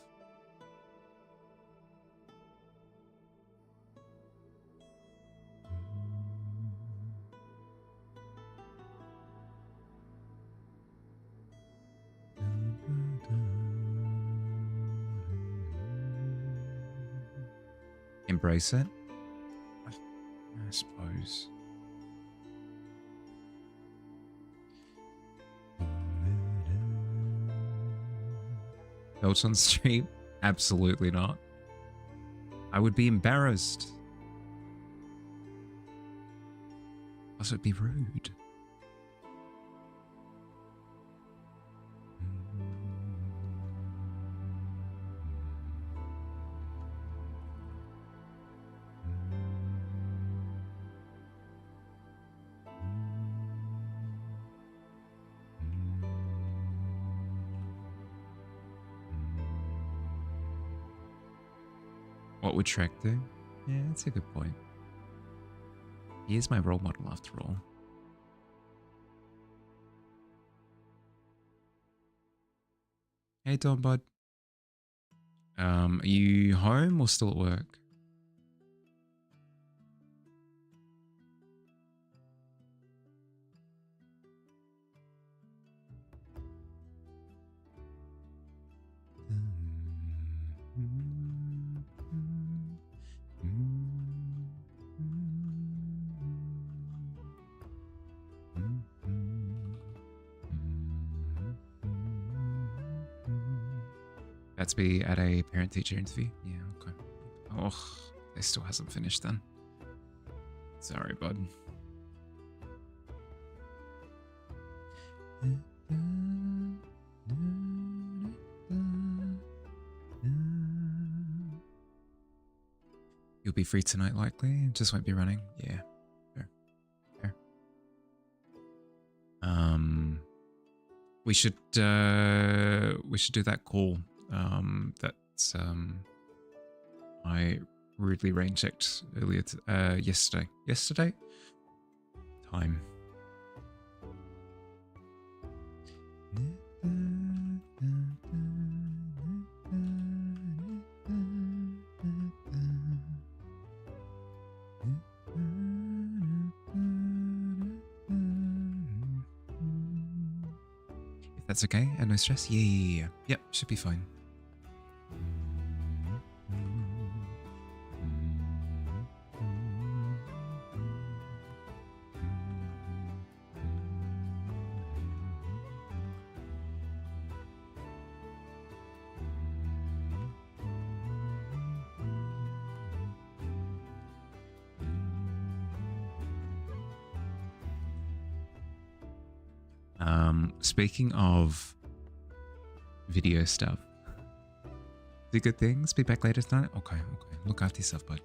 Embrace it, I suppose. Notes on stream? Absolutely not. I would be embarrassed. Also, it'd be rude. What would Shrek do? Yeah, that's a good point. He is my role model after all. Hey, Don Bud. Are you home or still at work? That's be at a parent-teacher interview? Yeah, okay. Oh, it still hasn't finished then. Sorry, bud. You'll be free tonight, likely. Just won't be running. Yeah, fair. Fair. We should do that call. That I rudely rain checked earlier yesterday. Yesterday? Time. If that's okay and no stress? Yeah. Yep, should be fine. Speaking of video stuff, do good things. Be back later tonight. Okay. Look after yourself, bud.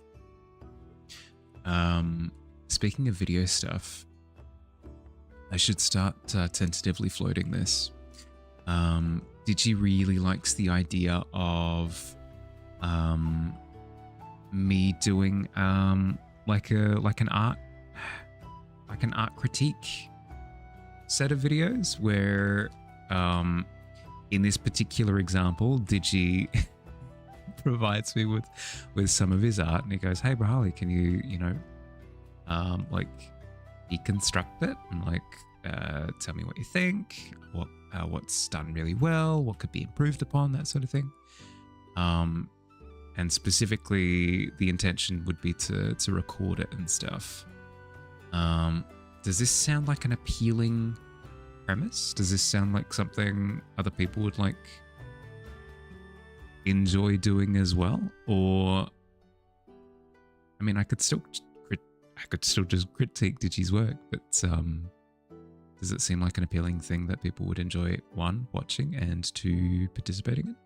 Speaking of video stuff, I should start tentatively floating this. Digi really likes the idea of me doing like an art critique set of videos where in this particular example, Digi provides me with some of his art and he goes, "Hey Brahali, can you like deconstruct it and like tell me what you think, what's done really well, what could be improved upon, that sort of thing." And specifically the intention would be to record it and stuff. Does this sound like an appealing premise? Does this sound like something other people would like enjoy doing as well? Or I mean, I could still just critique Digi's work, but does it seem like an appealing thing that people would enjoy, one, watching, and two, participating in?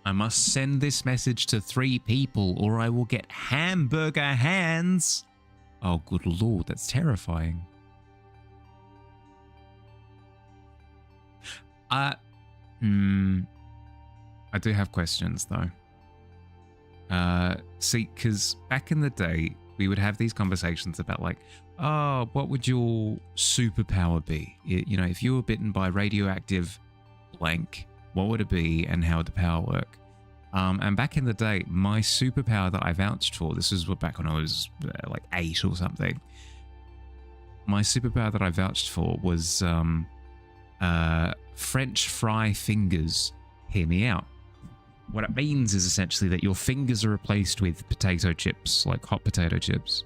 I must send this message to 3 people or I will get hamburger hands. Oh, good lord, that's terrifying. I do have questions though. See, because back in the day, we would have these conversations about like, oh, what would your superpower be? You know, if you were bitten by radioactive blank, what would it be and how would the power work? And back in the day, my superpower that I vouched for, this was back when I was like 8 or something. My superpower that I vouched for was French fry fingers. Hear me out. What it means is essentially that your fingers are replaced with potato chips, like hot potato chips.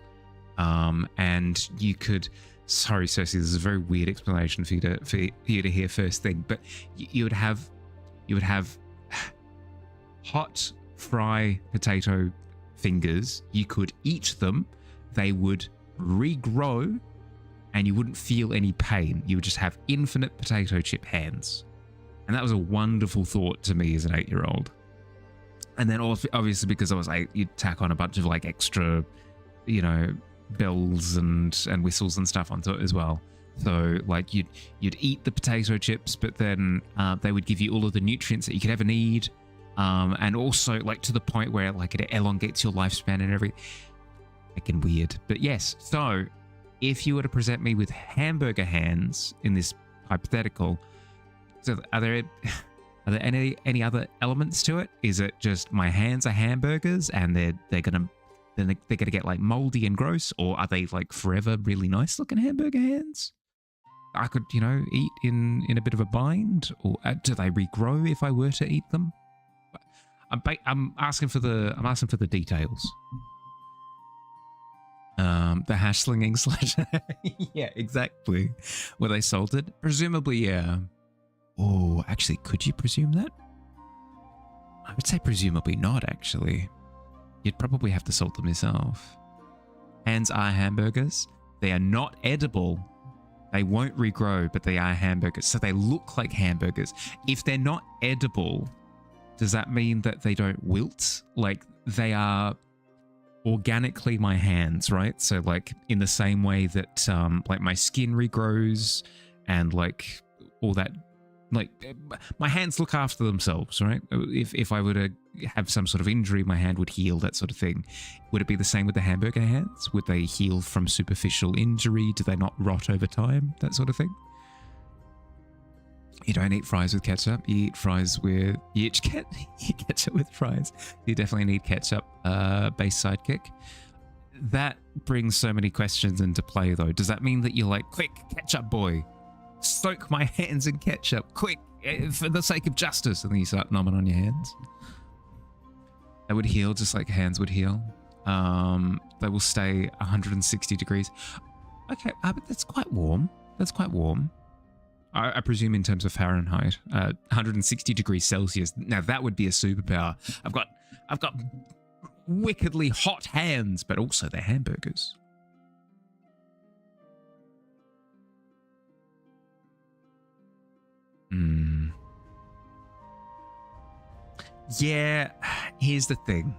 And you could, sorry Cersei, this is a very weird explanation for you to hear first thing, but you would have hot fry potato fingers. You could eat them, they would regrow, and you wouldn't feel any pain. You would just have infinite potato chip hands. And that was a wonderful thought to me as an 8-year-old. And then obviously because I was 8, you'd tack on a bunch of like extra, you know, bells and whistles and stuff onto it as well. So like you'd eat the potato chips, but then they would give you all of the nutrients that you could ever need. And also like to the point where like it elongates your lifespan and everything. Fucking weird. But yes, so if you were to present me with hamburger hands in this hypothetical, so are there any other elements to it? Is it just my hands are hamburgers and they're gonna get like moldy and gross, or are they like forever really nice looking hamburger hands I could, you know, eat in a bit of a bind? Or do they regrow if I were to eat them? I'm asking for the details. The hash slinging slash. Yeah, exactly. Were they salted? Presumably, yeah. Oh, actually, could you presume that? I would say presumably not, actually. You'd probably have to salt them yourself. Hands are hamburgers. They are not edible. They won't regrow, but they are hamburgers. So they look like hamburgers. If they're not edible, does that mean that they don't wilt? Like they are organically my hands, right? So like in the same way that like my skin regrows and like all that Like, my hands look after themselves, right? If I were to have some sort of injury, my hand would heal, that sort of thing. Would it be the same with the hamburger hands? Would they heal from superficial injury? Do they not rot over time? That sort of thing? You don't eat fries with ketchup. You eat fries with... You eat ketchup with fries. You definitely need ketchup, base sidekick. That brings so many questions into play, though. Does that mean that you're like, quick, ketchup boy, soak my hands in ketchup, quick, for the sake of justice, and then you start numbing on your hands? That would heal just like hands would heal. They will stay 160 degrees. Okay, but that's quite warm. That's quite warm. I presume in terms of Fahrenheit, 160 degrees Celsius. Now that would be a superpower. I've got wickedly hot hands, but also they're hamburgers. Yeah, here's the thing.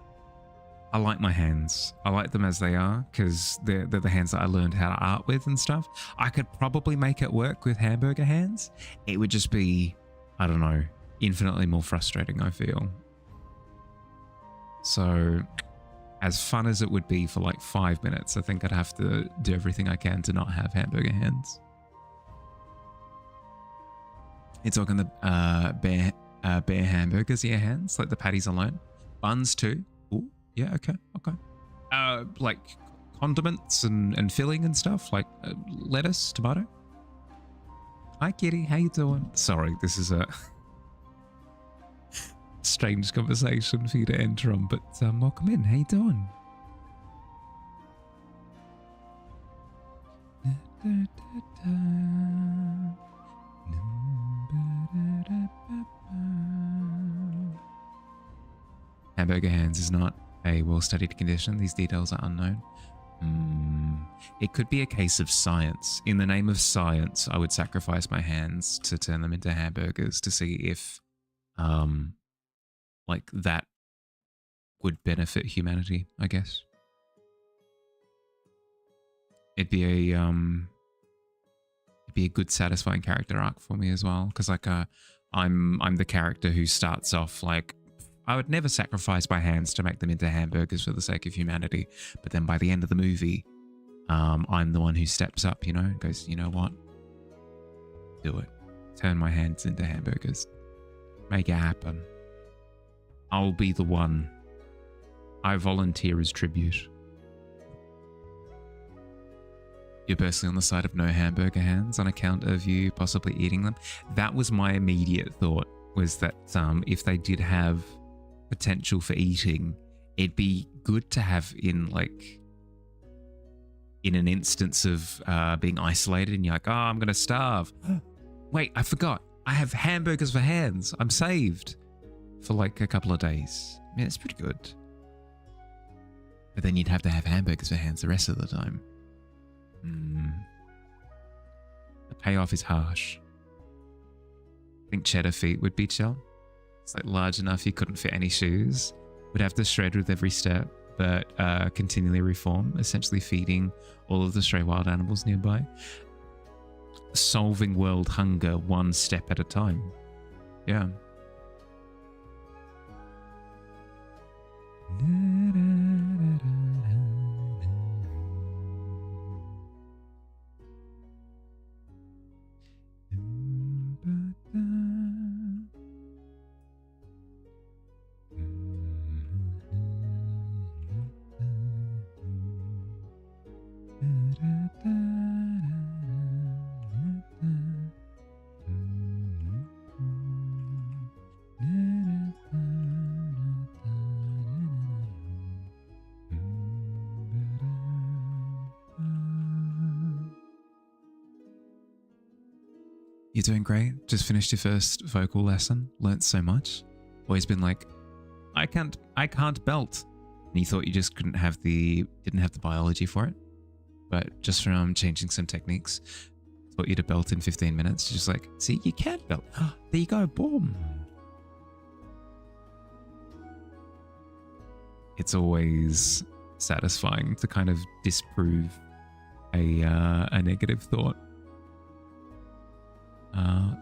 I like my hands. I like them as they are because they're the hands that I learned how to art with and stuff. I could probably make it work with hamburger hands. It would just be, I don't know, infinitely more frustrating, I feel. So, as fun as it would be for like 5 minutes, I think I'd have to do everything I can to not have hamburger hands. You're talking the bare hamburgers, yeah, hands, like the patties alone. Buns too. Ooh, yeah, okay. Like condiments and filling and stuff, like lettuce, tomato. Hi, Kitty. How you doing? Sorry, this is a strange conversation for you to enter on, but welcome in. How you doing? Hamburger hands is not a well-studied condition. These details are unknown. It could be a case of science. In the name of science, I would sacrifice my hands to turn them into hamburgers to see if, like, that would benefit humanity, I guess. It'd be a good, satisfying character arc for me as well, because like I'm the character who starts off like, I would never sacrifice my hands to make them into hamburgers for the sake of humanity, but then by the end of the movie, I'm the one who steps up, you know, and goes, you know what, do it, turn my hands into hamburgers, make it happen. I'll be the one. I volunteer as tribute. You're personally on the side of no hamburger hands on account of you possibly eating them. That was my immediate thought, was that if they did have potential for eating, it'd be good to have in an instance of being isolated and you're like, oh, I'm going to starve. Wait, I forgot. I have hamburgers for hands. I'm saved for like a couple of days. I mean, it's pretty good. But then you'd have to have hamburgers for hands the rest of the time. The payoff is harsh. I think cheddar feet would be chill. It's like large enough you couldn't fit any shoes. Would have to shred with every step, but continually reform, essentially feeding all of the stray wild animals nearby. Solving world hunger one step at a time. Yeah. You're doing great. Just finished your first vocal lesson. Learnt so much. Always been like, I can't belt. And you thought you just didn't have the biology for it. But just from changing some techniques, taught you to belt in 15 minutes. Just like, see, you can belt. There you go. Boom. It's always satisfying to kind of disprove a negative thought.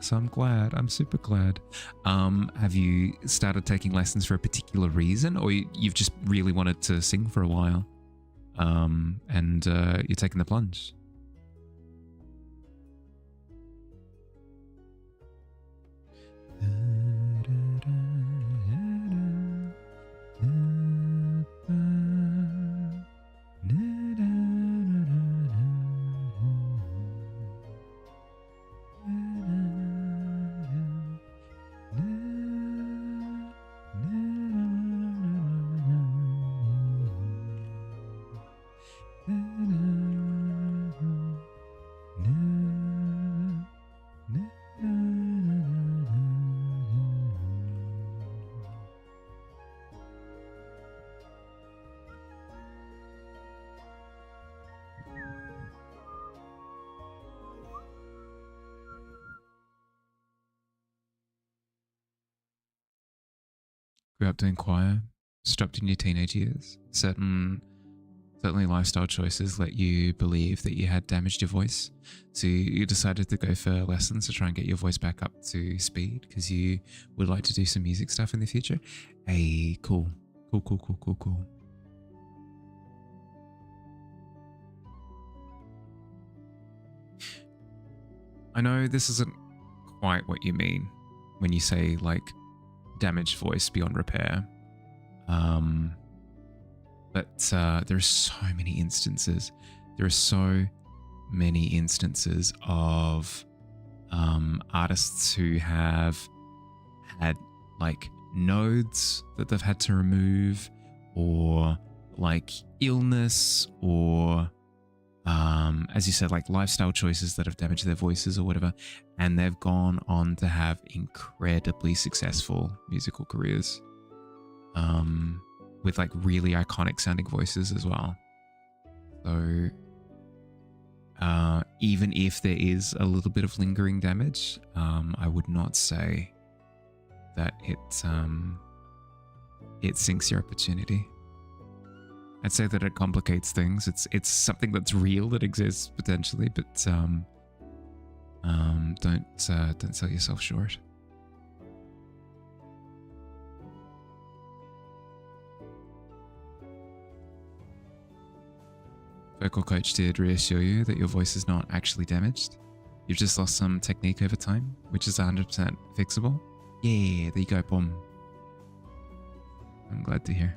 So I'm glad. I'm super glad. Have you started taking lessons for a particular reason, or you've just really wanted to sing for a while? And you're taking the plunge. Grew up doing choir, stopped in your teenage years. Certainly lifestyle choices let you believe that you had damaged your voice. So you decided to go for lessons to try and get your voice back up to speed because you would like to do some music stuff in the future. Hey, cool. Cool. I know this isn't quite what you mean when you say like damaged voice beyond repair. But there are so many instances. There are so many instances of artists who have had like nodes that they've had to remove, or like illness, or as you said, like lifestyle choices that have damaged their voices or whatever, and they've gone on to have incredibly successful musical careers. With like really iconic sounding voices as well. So even if there is a little bit of lingering damage, I would not say that it sinks your opportunity. I'd say that it complicates things. It's something that's real, that exists potentially, but don't sell yourself short. Vocal coach did reassure you that your voice is not actually damaged. You've just lost some technique over time, which is 100% fixable. Yeah, there you go, boom. I'm glad to hear.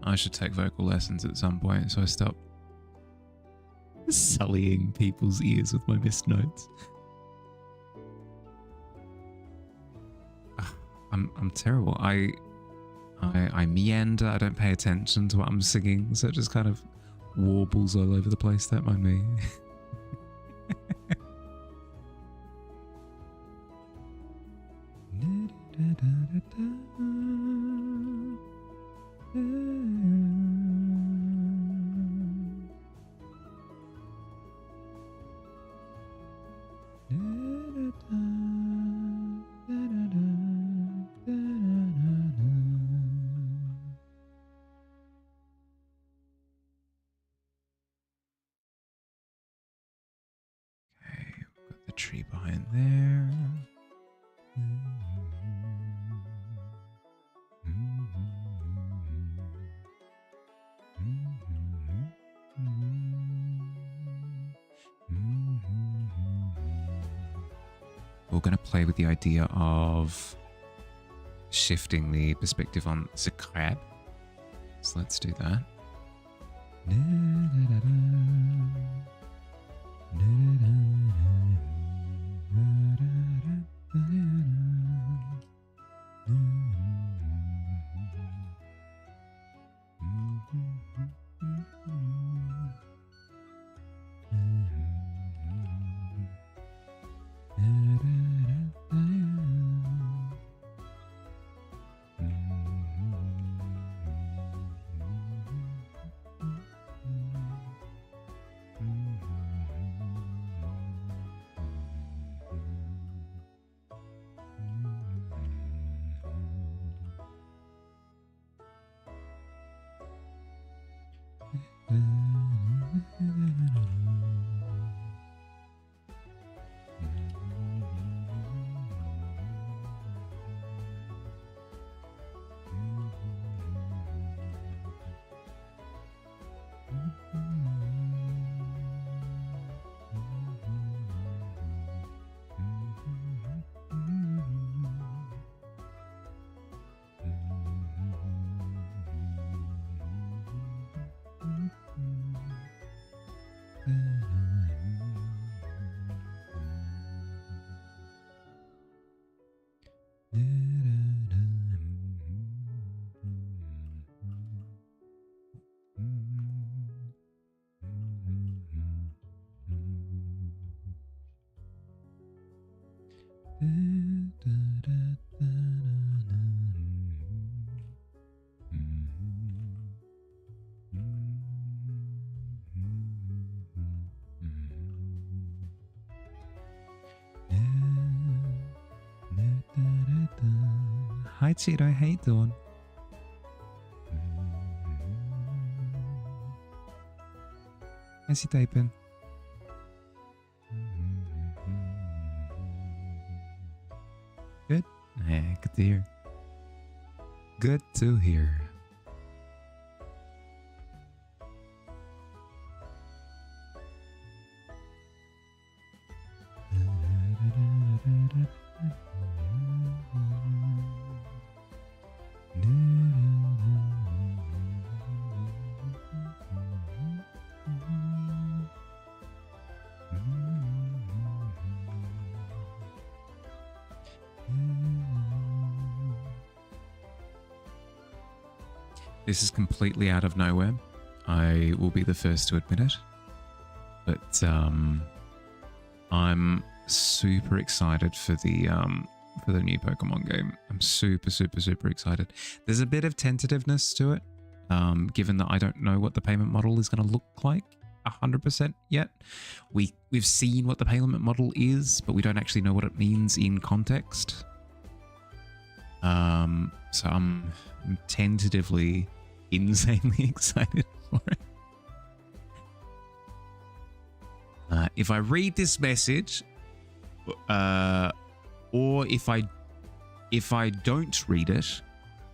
I should take vocal lessons at some point, so I stop sullying people's ears with my missed notes. I'm terrible. I meander. I don't pay attention to what I'm singing, so it just kind of warbles all over the place. Don't mind me. tree behind there. We're going to play with the idea of shifting the perspective on the crab. So let's do that. Hi Cheeto, how you doing? How's your day been? Good? Yeah, good to hear. Good to hear. This is completely out of nowhere. I will be the first to admit it. But I'm super excited for the new Pokemon game. I'm super excited. There's a bit of tentativeness to it, given that I don't know what the payment model is going to look like 100% yet. We've seen what the payment model is, but we don't actually know what it means in context. So I'm tentatively insanely excited for it. If I read this message, or if I don't read it,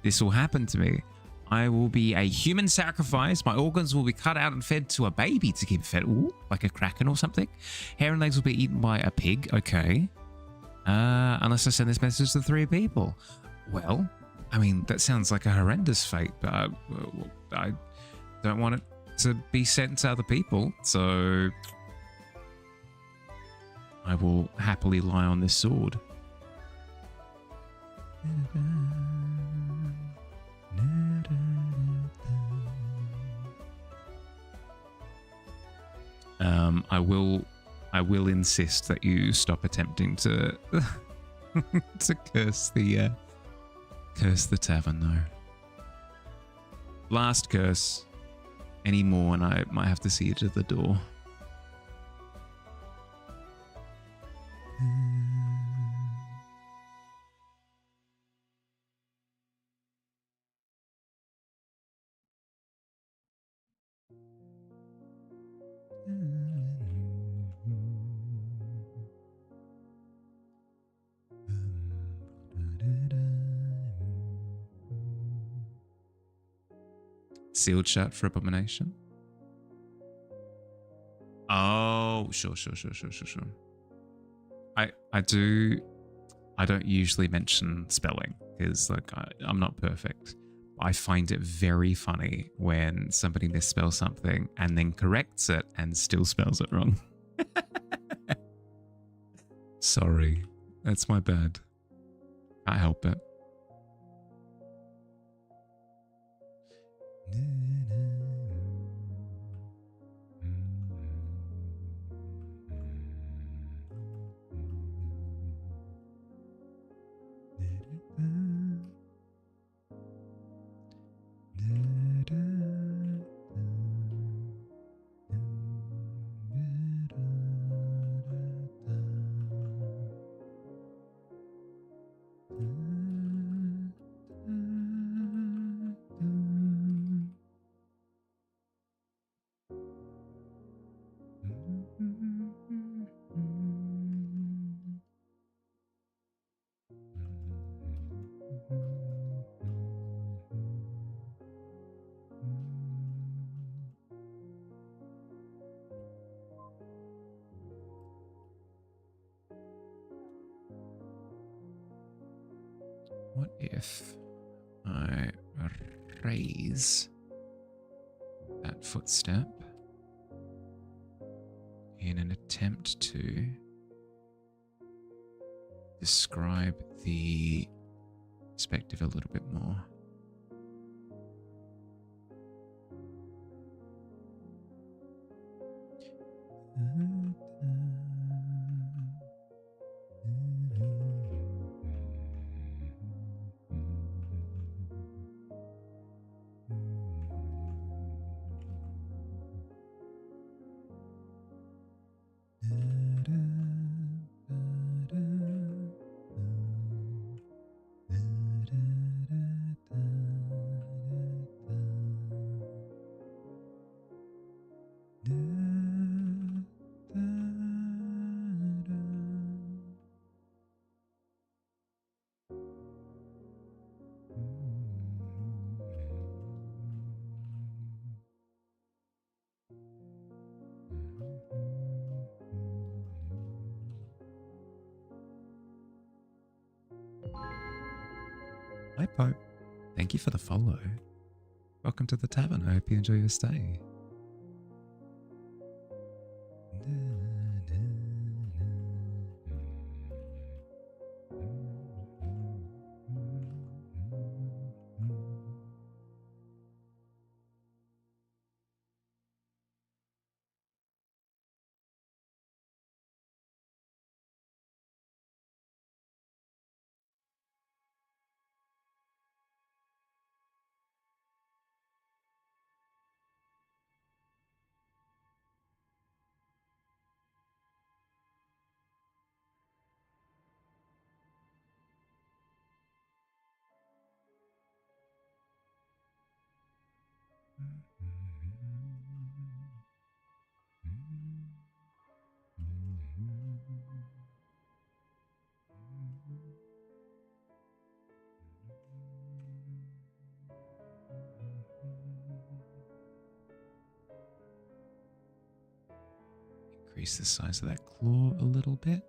this will happen to me. I will be a human sacrifice. My organs will be cut out and fed to a baby to keep fed. Ooh, like a kraken or something. Hair and legs will be eaten by a pig. Okay. Unless I send this message to 3 people. Well, I mean, that sounds like a horrendous fate, but I don't want it to be sent to other people, so I will happily lie on this sword. I will insist that you stop attempting to to curse the tavern, though. Last curse. Any more, and I might have to see you to the door. Sealed shut for abomination. Oh, sure. I don't usually mention spelling because like I'm not perfect. I find it very funny when somebody misspells something and then corrects it and still spells it wrong. Sorry, that's my bad. Can't help it. What if I raise that footstep in an attempt to describe the perspective a little bit more? Hi, Pope. Thank you for the follow. Welcome to the tavern. I hope you enjoy your stay. Increase the size of that claw a little bit.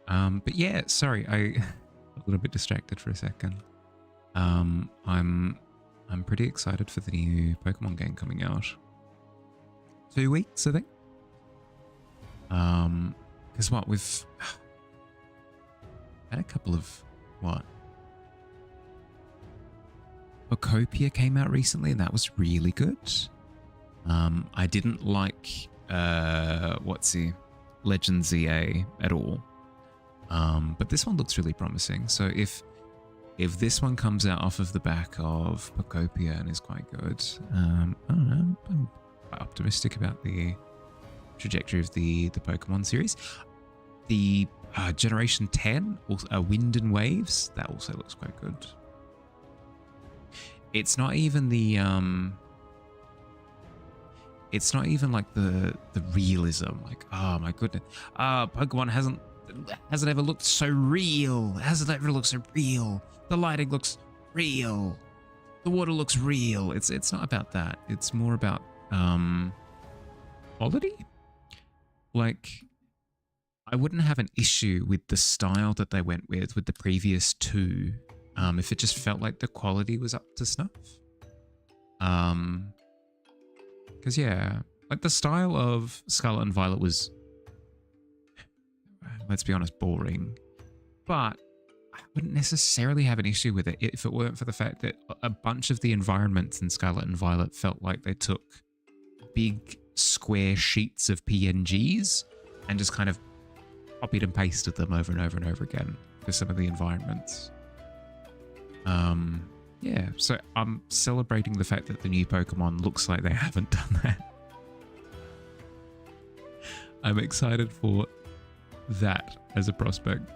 But yeah, sorry, I a little bit distracted for a second. I'm pretty excited for the new Pokemon game coming out. 2 weeks, I think. Because what we've had a couple of what? Bocopia came out recently, and that was really good. I didn't like Legend ZA at all. But this one looks really promising. So if this one comes out off of the back of Bocopia and is quite good, I don't know. I'm quite optimistic about the trajectory of the Pokemon series. The Generation 10, Wind and Waves, that also looks quite good. It's not even the it's not even like the realism, like, oh my goodness, Pokemon hasn't ever looked so real. Hasn't ever looked so real. The lighting looks real. The water looks real. It's not about that. It's more about quality. Like, I wouldn't have an issue with the style that they went with the previous two, if it just felt like the quality was up to snuff. Because yeah, like the style of Scarlet and Violet was, let's be honest, boring. But I wouldn't necessarily have an issue with it if it weren't for the fact that a bunch of the environments in Scarlet and Violet felt like they took big square sheets of PNGs and just kind of copied and pasted them over and over and over again for some of the environments. Yeah, so I'm celebrating the fact that the new Pokemon looks like they haven't done that. I'm excited for that as a prospect.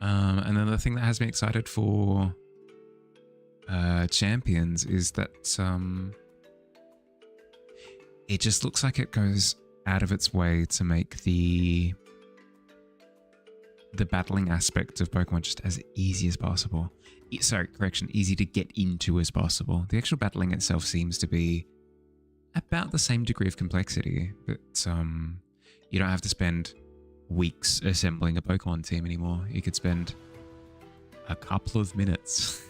And then the thing that has me excited for Champions is that it just looks like it goes out of its way to make the battling aspect of Pokemon just as easy as possible. Sorry, correction, easy to get into as possible. The actual battling itself seems to be about the same degree of complexity, but you don't have to spend weeks assembling a Pokemon team anymore. You could spend a couple of minutes.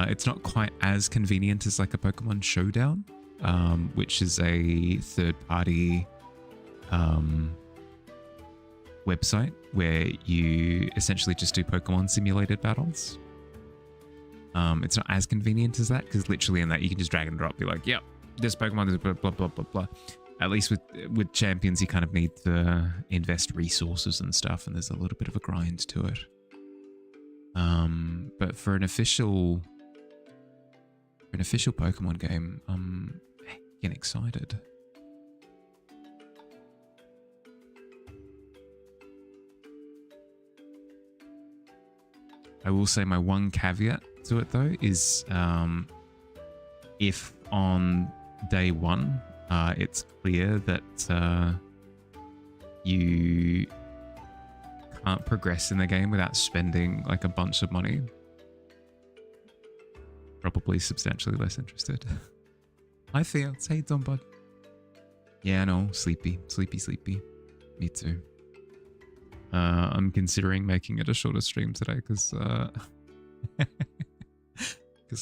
It's not quite as convenient as like a Pokemon Showdown, which is a third-party website where you essentially just do Pokemon simulated battles. It's not as convenient as that, because literally in that you can just drag and drop. Be like, yep, this Pokemon is blah blah blah blah blah. At least with Champions, you kind of need to invest resources and stuff, and there's a little bit of a grind to it. But for an official Pokemon game, I'm getting excited. I will say my one caveat to it though is if on day one it's clear that you can't progress in the game without spending like a bunch of money, probably substantially less interested. I feel. Say it's on, bud. Yeah, no, sleepy. Me too. I'm considering making it a shorter stream today because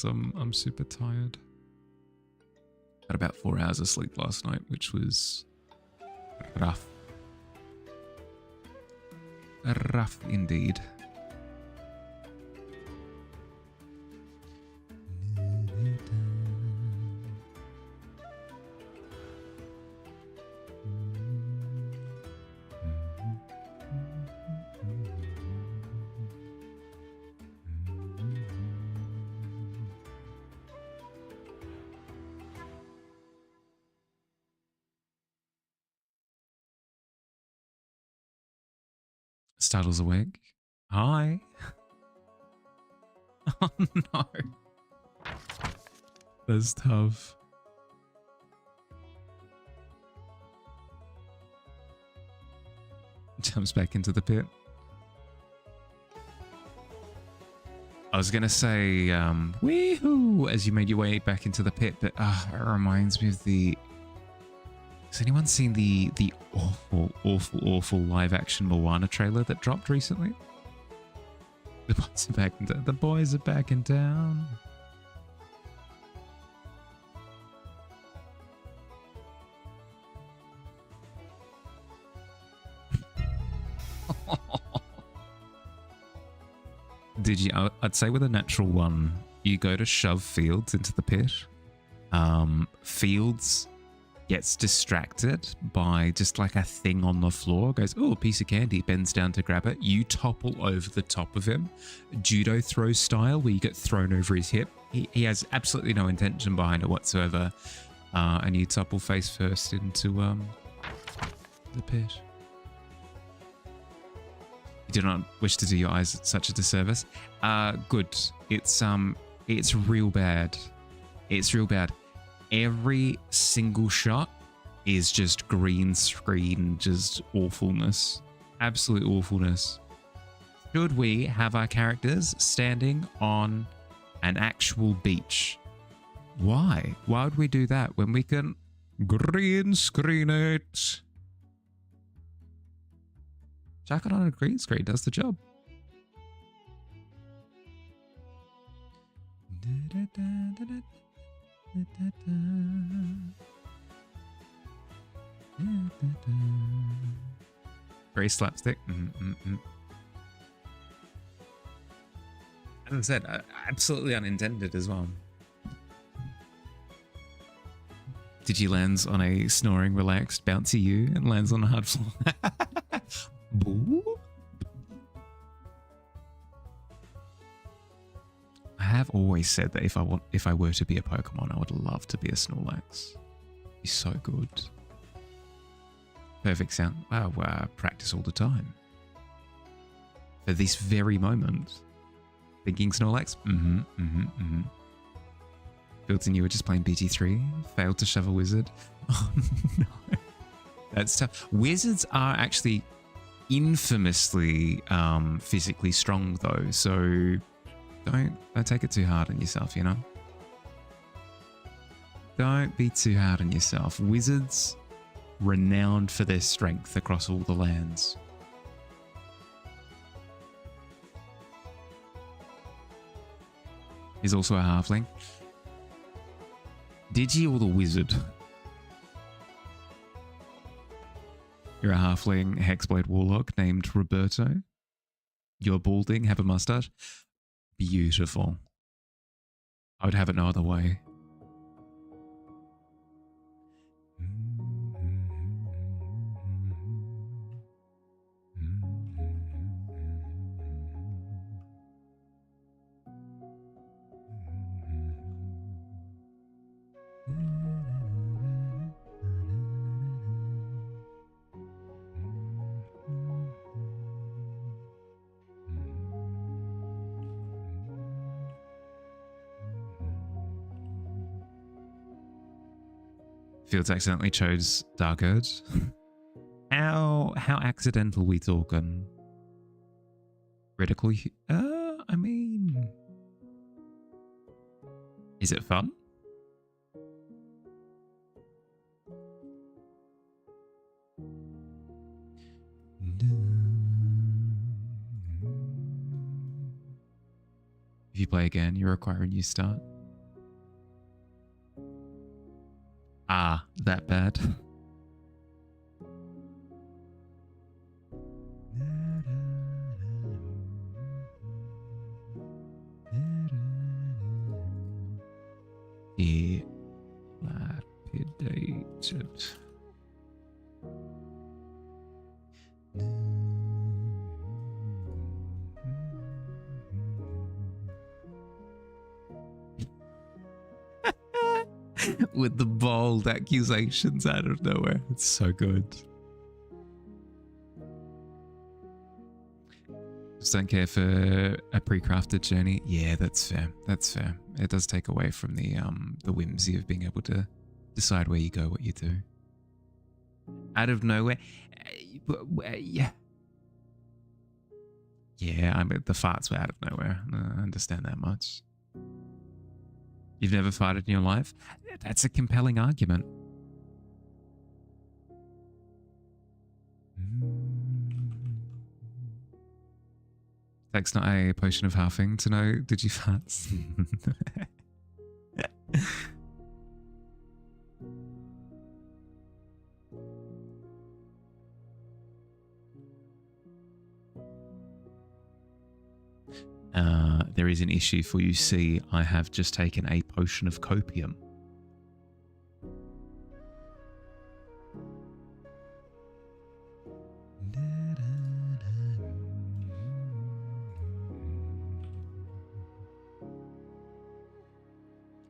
I'm super tired. Had about 4 hours of sleep last night, which was rough. Rough indeed. Startle's awake. Hi. Oh no. That's tough. Jumps back into the pit. I was going to say, weehoo, as you made your way back into the pit, but it reminds me of the... Has anyone seen the awful live action Moana trailer that dropped recently? The boys are back in town. The boys are back in town. Did you? I'd say with a natural one, you go to shove Fields into the pit. Fields gets distracted by just like a thing on the floor, goes, oh, a piece of candy, bends down to grab it. You topple over the top of him, judo throw style, where you get thrown over his hip. He has absolutely no intention behind it whatsoever. And you topple face first into the pit. You do not wish to do your eyes such a disservice. Good. It's real bad. It's real bad. Every single shot is just green screen, just awfulness. Absolute awfulness. Should we have our characters standing on an actual beach? Why? Why would we do that when we can green screen it? Chuck it on a green screen, does the job. Very slapstick. As I said, absolutely unintended as well. Digi lands on a snoring, relaxed, bouncy you and lands on a hard floor. Boo. I have always said that if I were to be a Pokemon, I would love to be a Snorlax. It'd be so good. Perfect sound. Wow, practice all the time. For this very moment. Thinking Snorlax? Built in you were just playing BT3. Failed to shove a wizard. Oh no. That's tough. Wizards are actually infamously physically strong though, so don't take it too hard on yourself, you know? Don't be too hard on yourself. Wizards, renowned for their strength across all the lands. He's also a halfling. Digi or the wizard? You're a halfling hexblade warlock named Roberto. You're balding, have a mustache. Beautiful. I would have it no other way. Fields accidentally chose Dark Urge. How accidental we talking? Critical? I mean, is it fun? If you play again, you require a new start. Ah, that bad. Dilapidated. With the bold accusations out of nowhere. It's so good. Just don't care for a pre-crafted journey. Yeah, that's fair. That's fair. It does take away from the whimsy of being able to decide where you go, what you do. Out of nowhere. Yeah. Yeah, I mean, the farts were out of nowhere. I understand that much. You've never farted in your life? That's a compelling argument. Takes not a potion of halving to know. Did you fart? There is an issue for you. See, I have just taken a potion of copium.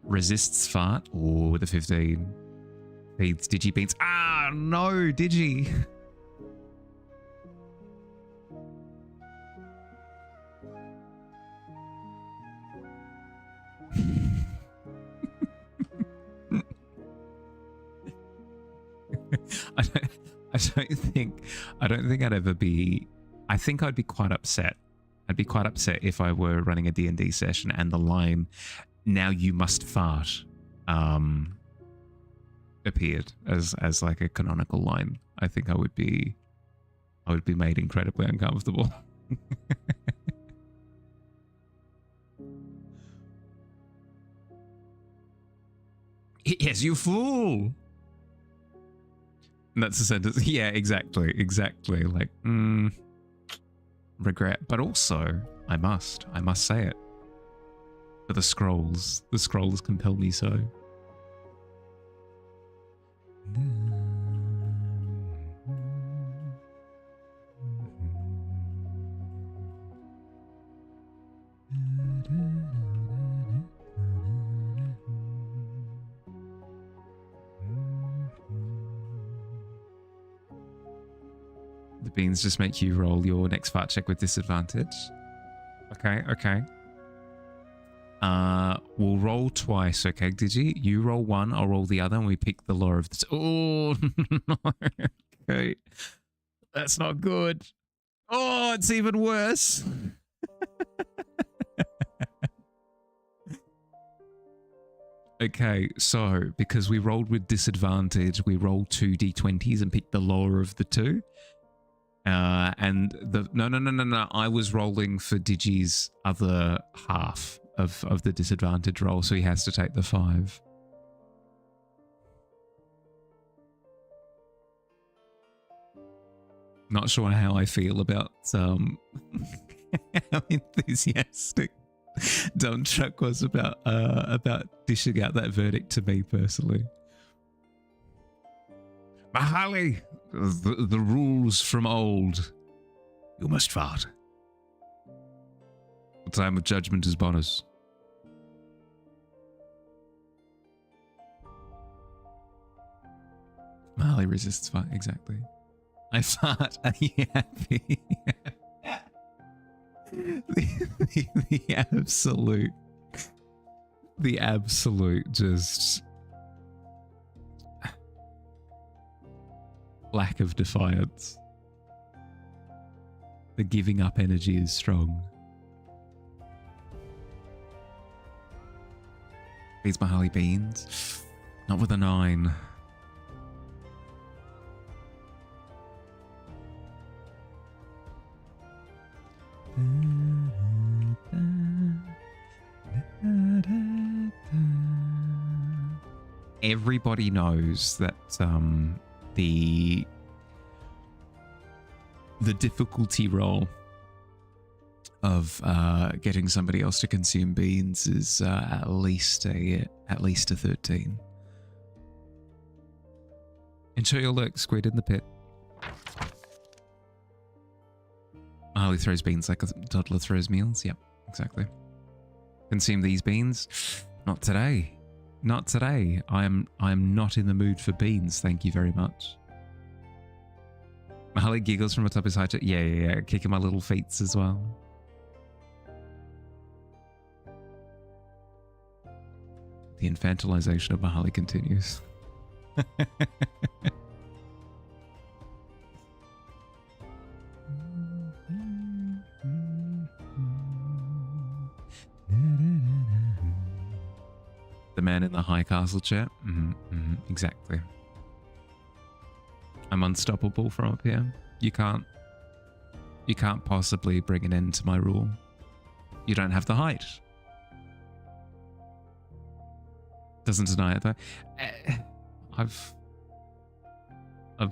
Resists fart. Oh, with a 15. Feeds digibeats. Ah, no, digi. I don't think I'd ever be. I think I'd be quite upset. I'd be quite upset if I were running a D&D session and the line, "Now you must fart," appeared as like a canonical line. I think I would be made incredibly uncomfortable. Yes, you fool. And that's a sentence. Yeah, exactly. Like, regret, but also I must say it. For the scrolls compel me so. The beans just make you roll your next fart check with disadvantage. Okay. We'll roll twice, okay, Digi? You roll one, I'll roll the other, and we pick the law of this. Oh, no. Okay. That's not good. Oh, it's even worse. Okay, so because we rolled with disadvantage, we rolled 2 d20s and picked the lower of the two. And the no. I was rolling for Digi's other half of the disadvantage roll, so he has to take the 5. Not sure how I feel about how enthusiastic Dumb Truck was about dishing out that verdict to me personally. Mahali, the rules from old. You must fart. The time of judgment is bonus. Mahali resists fart, exactly. I fart, are you happy? the absolute just lack of defiance. The giving up energy is strong. These Mahali beans. Not with a 9. Everybody knows that the difficulty roll of getting somebody else to consume beans is at least a 13. Enjoy your lurk, squid in the pit. Harley throws beans like a toddler throws meals. Yep, exactly. Consume these beans? Not today. Not today. I am not in the mood for beans. Thank you very much. Harley giggles from atop his high chair. Yeah. Kicking my little feet as well. The infantilization of Mahali continues. The man in the high castle chair. Exactly. I'm unstoppable from up here. You can't possibly bring an end to my rule. You don't have the height. Doesn't deny it though. I've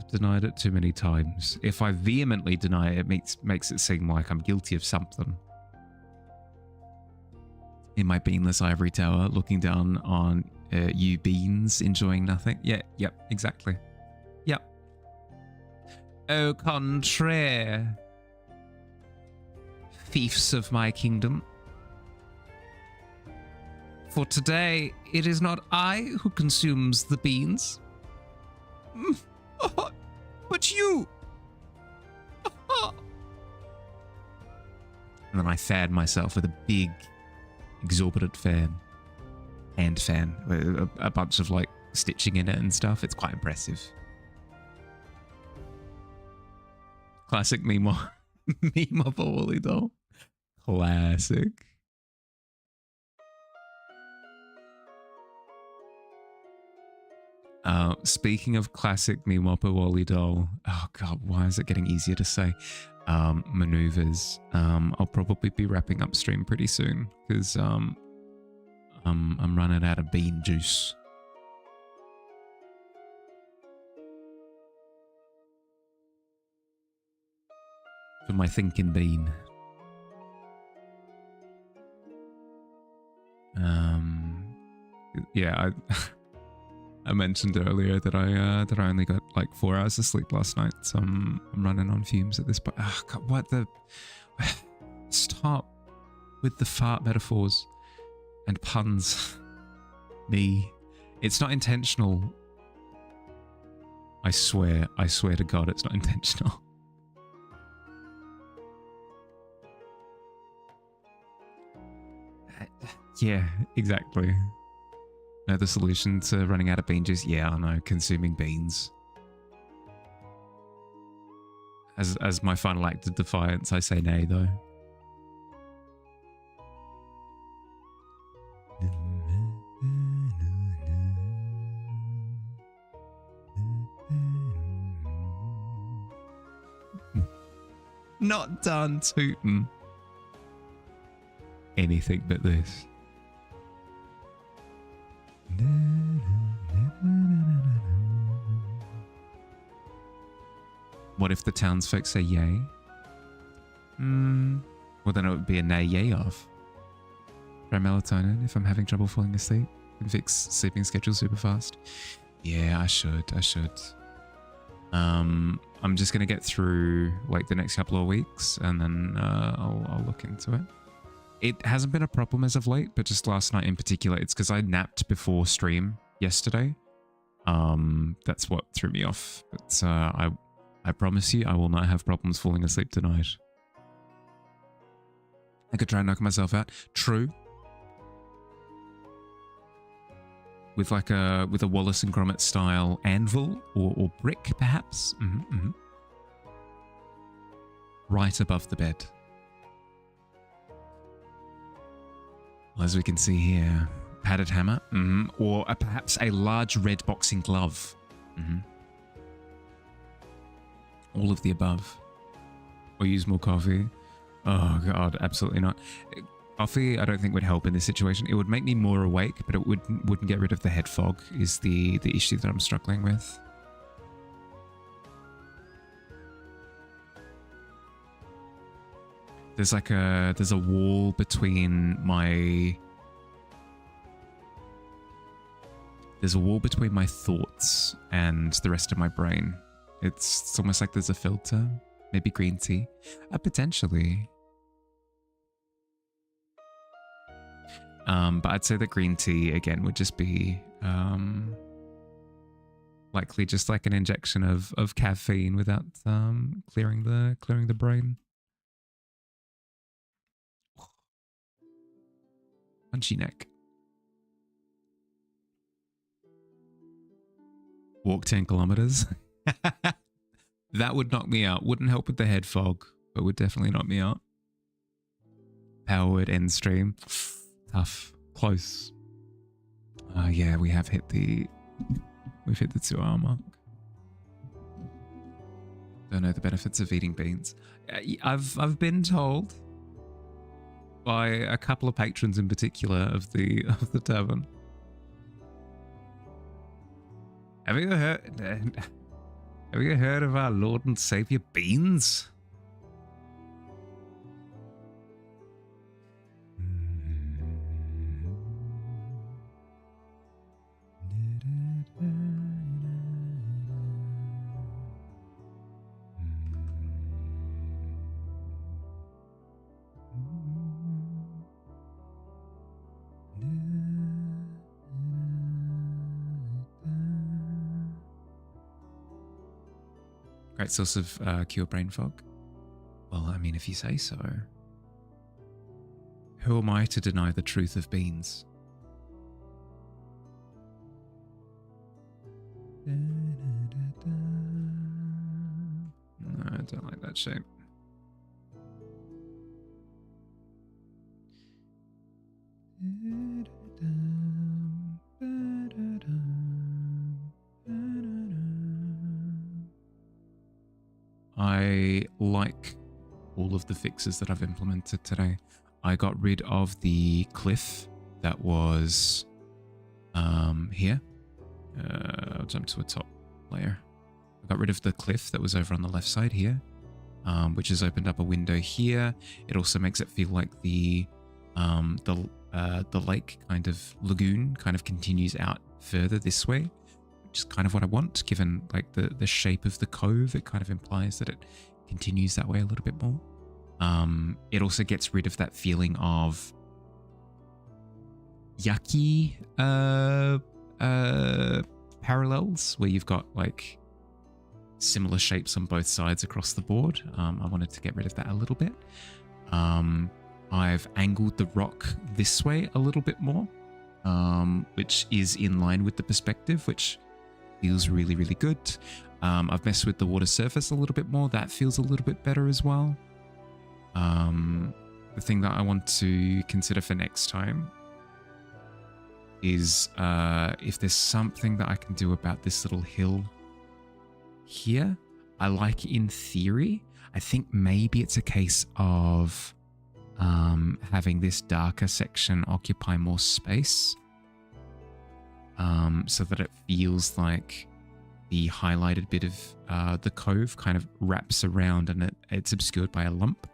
denied it too many times. If I vehemently deny it, it makes it seem like I'm guilty of something. In my beanless ivory tower, looking down on you beans, enjoying nothing. Yeah, yep, exactly. Yep. Au contraire, fiefs of my kingdom. For today, it is not I who consumes the beans. But you! And then I fan myself with a big, exorbitant fan. Hand fan. With a bunch of, like, stitching in it and stuff. It's quite impressive. Classic meme of a woolly doll. Classic. Speaking of classic Mimopa Wally doll, oh god, why is it getting easier to say? Maneuvers. I'll probably be wrapping up stream pretty soon because I'm running out of bean juice. For my thinking bean. Yeah, I mentioned earlier that I only got like 4 hours of sleep last night, so I'm running on fumes at this point. Oh, God, what the? Stop with the fart metaphors and puns. Me, it's not intentional. I swear to God, it's not intentional. Yeah, exactly. No, the solution to running out of bean juice? Yeah, I know, consuming beans. As my final act of defiance, I say nay, though. Not done tootin'. Anything but this. What if the townsfolk say yay? Well, then it would be a nay yay off. Try melatonin if I'm having trouble falling asleep. Can fix sleeping schedule super fast. Yeah, I should. I'm just gonna get through like the next couple of weeks, and then I'll look into it. It hasn't been a problem as of late, but just last night in particular, it's because I napped before stream yesterday. That's what threw me off. But I promise you, I will not have problems falling asleep tonight. I could try and knock myself out. True. With like a Wallace and Gromit style anvil or brick, perhaps. Right above the bed. As we can see here, padded hammer, or perhaps a large red boxing glove. All of the above. Or use more coffee. Oh god, absolutely not. Coffee, I don't think would help in this situation. It would make me more awake, but it wouldn't get rid of the head fog. Is the issue that I'm struggling with. There's a wall between my thoughts and the rest of my brain. It's almost like there's a filter. Maybe green tea. Potentially. But I'd say that green tea again would just be likely just like an injection of caffeine without clearing the brain. Punchy neck. Walk 10 kilometers. That would knock me out. Wouldn't help with the head fog, but would definitely knock me out. Powered end stream. Tough. Close. Yeah, we've hit the 2 hour mark. Don't know the benefits of eating beans. I've been told by a couple of patrons in particular of the tavern. Have you heard of our Lord and Savior Beans? Great source of cure brain fog. Well, I mean, if you say so. Who am I to deny the truth of beans? No, I don't like that shape. I like all of the fixes that I've implemented today. I got rid of the cliff that was here. I'll jump to a top layer. I got rid of the cliff that was over on the left side here, which has opened up a window here. It also makes it feel like the lake kind of lagoon kind of continues out further this way, which is kind of what I want, given like the shape of the cove. It kind of implies that it continues that way a little bit more. It also gets rid of that feeling of yucky parallels where you've got like similar shapes on both sides across the board. I wanted to get rid of that a little bit. I've angled the rock this way a little bit more, which is in line with the perspective, which feels really, really good. I've messed with the water surface a little bit more. That feels a little bit better as well. The thing that I want to consider for next time is if there's something that I can do about this little hill here. I like in theory. I think maybe it's a case of having this darker section occupy more space, so that it feels like the highlighted bit of the cove kind of wraps around and it's obscured by a lump.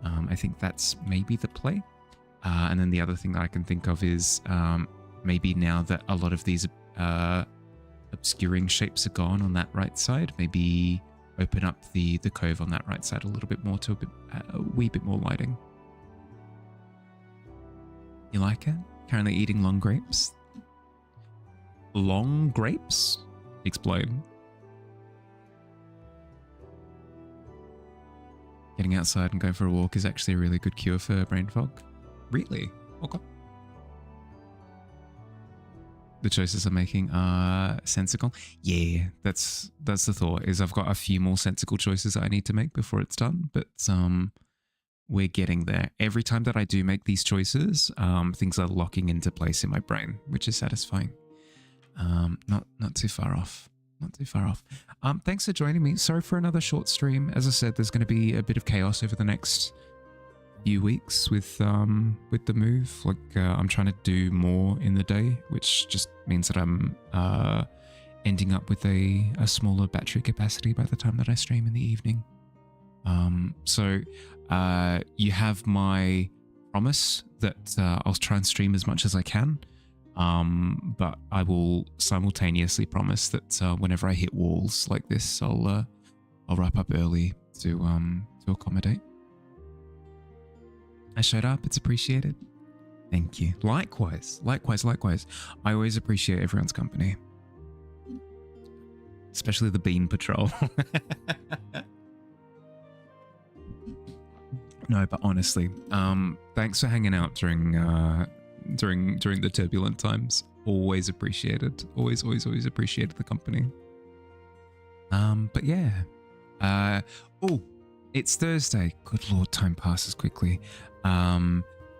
I think that's maybe the play. And then the other thing that I can think of is maybe now that a lot of these obscuring shapes are gone on that right side, maybe open up the cove on that right side a little bit more to a wee bit more lighting. You like it? Currently eating long grapes? Long grapes? Explain. Getting outside and going for a walk is actually a really good cure for brain fog. Really? Okay. The choices I'm making are sensical. Yeah, that's the thought, is I've got a few more sensical choices that I need to make before it's done, but we're getting there. Every time that I do make these choices, things are locking into place in my brain, which is satisfying. Not too far off. Not too far off. Thanks for joining me. Sorry for another short stream. As I said, there's going to be a bit of chaos over the next few weeks with the move. Like I'm trying to do more in the day, which just means that I'm ending up with a smaller battery capacity by the time that I stream in the evening. So you have my promise that I'll try and stream as much as I can. But I will simultaneously promise that whenever I hit walls like this, I'll wrap up early to accommodate. I showed up. It's appreciated. Thank you. Likewise. I always appreciate everyone's company, especially the Bean Patrol. No, but honestly, thanks for hanging out during the turbulent times. Always appreciated. Always appreciated the company. But yeah. Oh, it's Thursday. Good Lord, time passes quickly.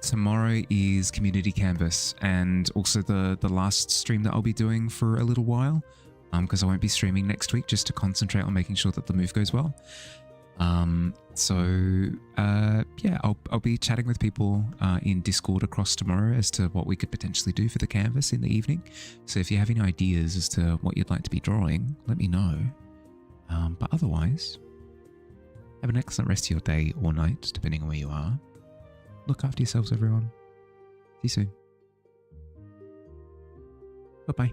tomorrow is community canvas, and also the last stream that I'll be doing for a little while, because I won't be streaming next week, just to concentrate on making sure that the move goes well. Yeah, I'll be chatting with people in Discord across tomorrow as to what we could potentially do for the canvas in the evening. So if you have any ideas as to what you'd like to be drawing, let me know. But otherwise, have an excellent rest of your day or night, depending on where you are. Look after yourselves, everyone. See you soon. Bye-bye.